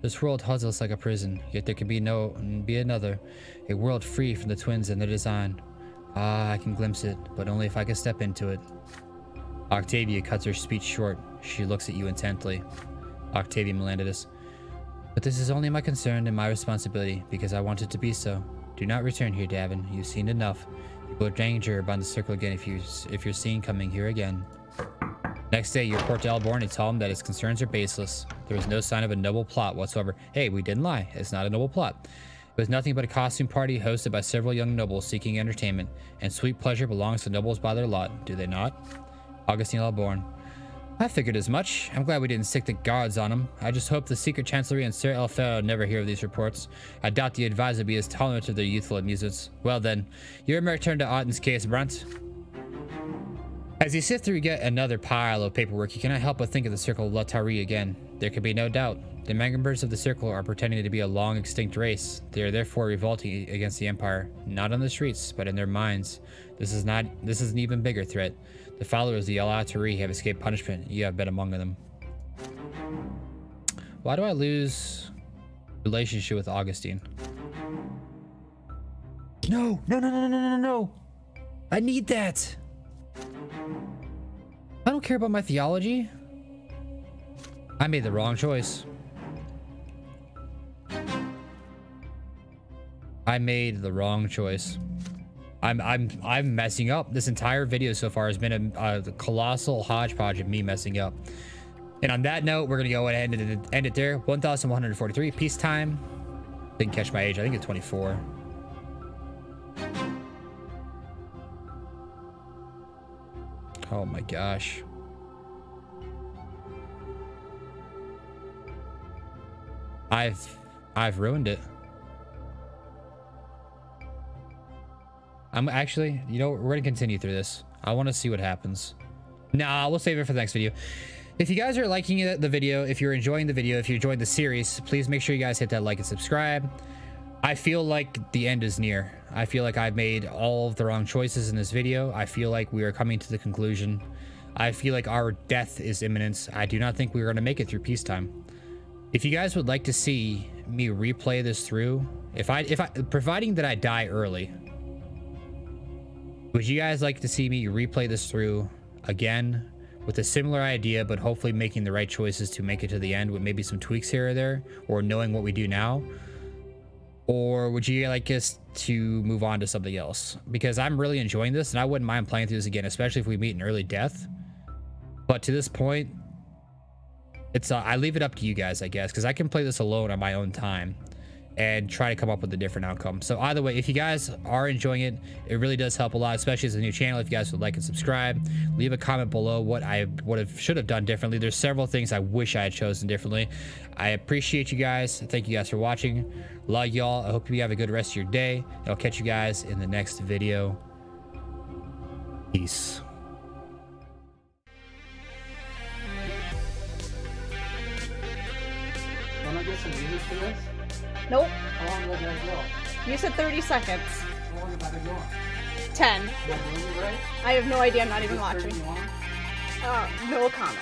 This world holds us like a prison, yet there can be another, a world free from the twins and their design. Ah, I can glimpse it, but only if I can step into it. Octavia cuts her speech short. She looks at you intently. Octavia Melanides, but this is only my concern and my responsibility, because I want it to be so. Do not return here, Davvon. You've seen enough. You will danger about the circle again if you're seen coming here again. Next day, you report to Elborn and tell him that his concerns are baseless. There was no sign of a noble plot whatsoever. Hey, we didn't lie. It's not a noble plot. It was nothing but a costume party hosted by several young nobles seeking entertainment, and sweet pleasure belongs to nobles by their lot, do they not? Augustine Elborn. I figured as much. I'm glad we didn't stick the guards on him. I just hope the Secret Chancellery and Sir Elfaro never hear of these reports. I doubt the advisor will be as tolerant of their youthful amusements. Well then, your return to Otten's case, Brante. As you sift through yet another pile of paperwork, you cannot help but think of the Circle of Latari again. There can be no doubt. The members of the Circle are pretending to be a long extinct race. They are therefore revolting against the Empire, not on the streets, but in their minds. This is an even bigger threat. The followers of the Latari have escaped punishment. You have been among them. Why do I lose relationship with Augustine? No! No! I need that! I don't care about my theology. I made the wrong choice. I made the wrong choice. I'm messing up. This entire video so far has been a colossal hodgepodge of me messing up. And on that note, we're gonna go ahead and end it there. 1143. Peacetime. Didn't catch my age. I think it's 24. Oh my gosh. I've ruined it. I'm actually, you know, we're gonna continue through this. I want to see what happens. Nah, we'll save it for the next video. If you guys are liking the video, if you're enjoying the video, if you're enjoying the series, please make sure you guys hit that like and subscribe. I feel like the end is near. I feel like I've made all of the wrong choices in this video. I feel like we are coming to the conclusion. I feel like our death is imminent. I do not think we're going to make it through peacetime. If you guys would like to see me replay this through, providing that I die early, would you guys like to see me replay this through again with a similar idea, but hopefully making the right choices to make it to the end with maybe some tweaks here or there, or knowing what we do now? Or would you like us to move on to something else? Because I'm really enjoying this and I wouldn't mind playing through this again, especially if we meet an early death. But to this point, it's I leave it up to you guys, I guess, because I can play this alone on my own time and try to come up with a different outcome. So either way, if you guys are enjoying it, it really does help a lot, especially as a new channel. If you guys would like and subscribe, leave a comment below what I should have done differently. There's several things I wish I had chosen differently. I appreciate you guys. Thank you guys for watching. Love y'all. I hope you have a good rest of your day. I'll catch you guys in the next video. Peace. Wanna get some music for this? Nope. How long will that go? You said 30 seconds. How long have I been going? 10. Am I doing it right? I have no idea. I'm not even Is this watching. 30 long? No comment.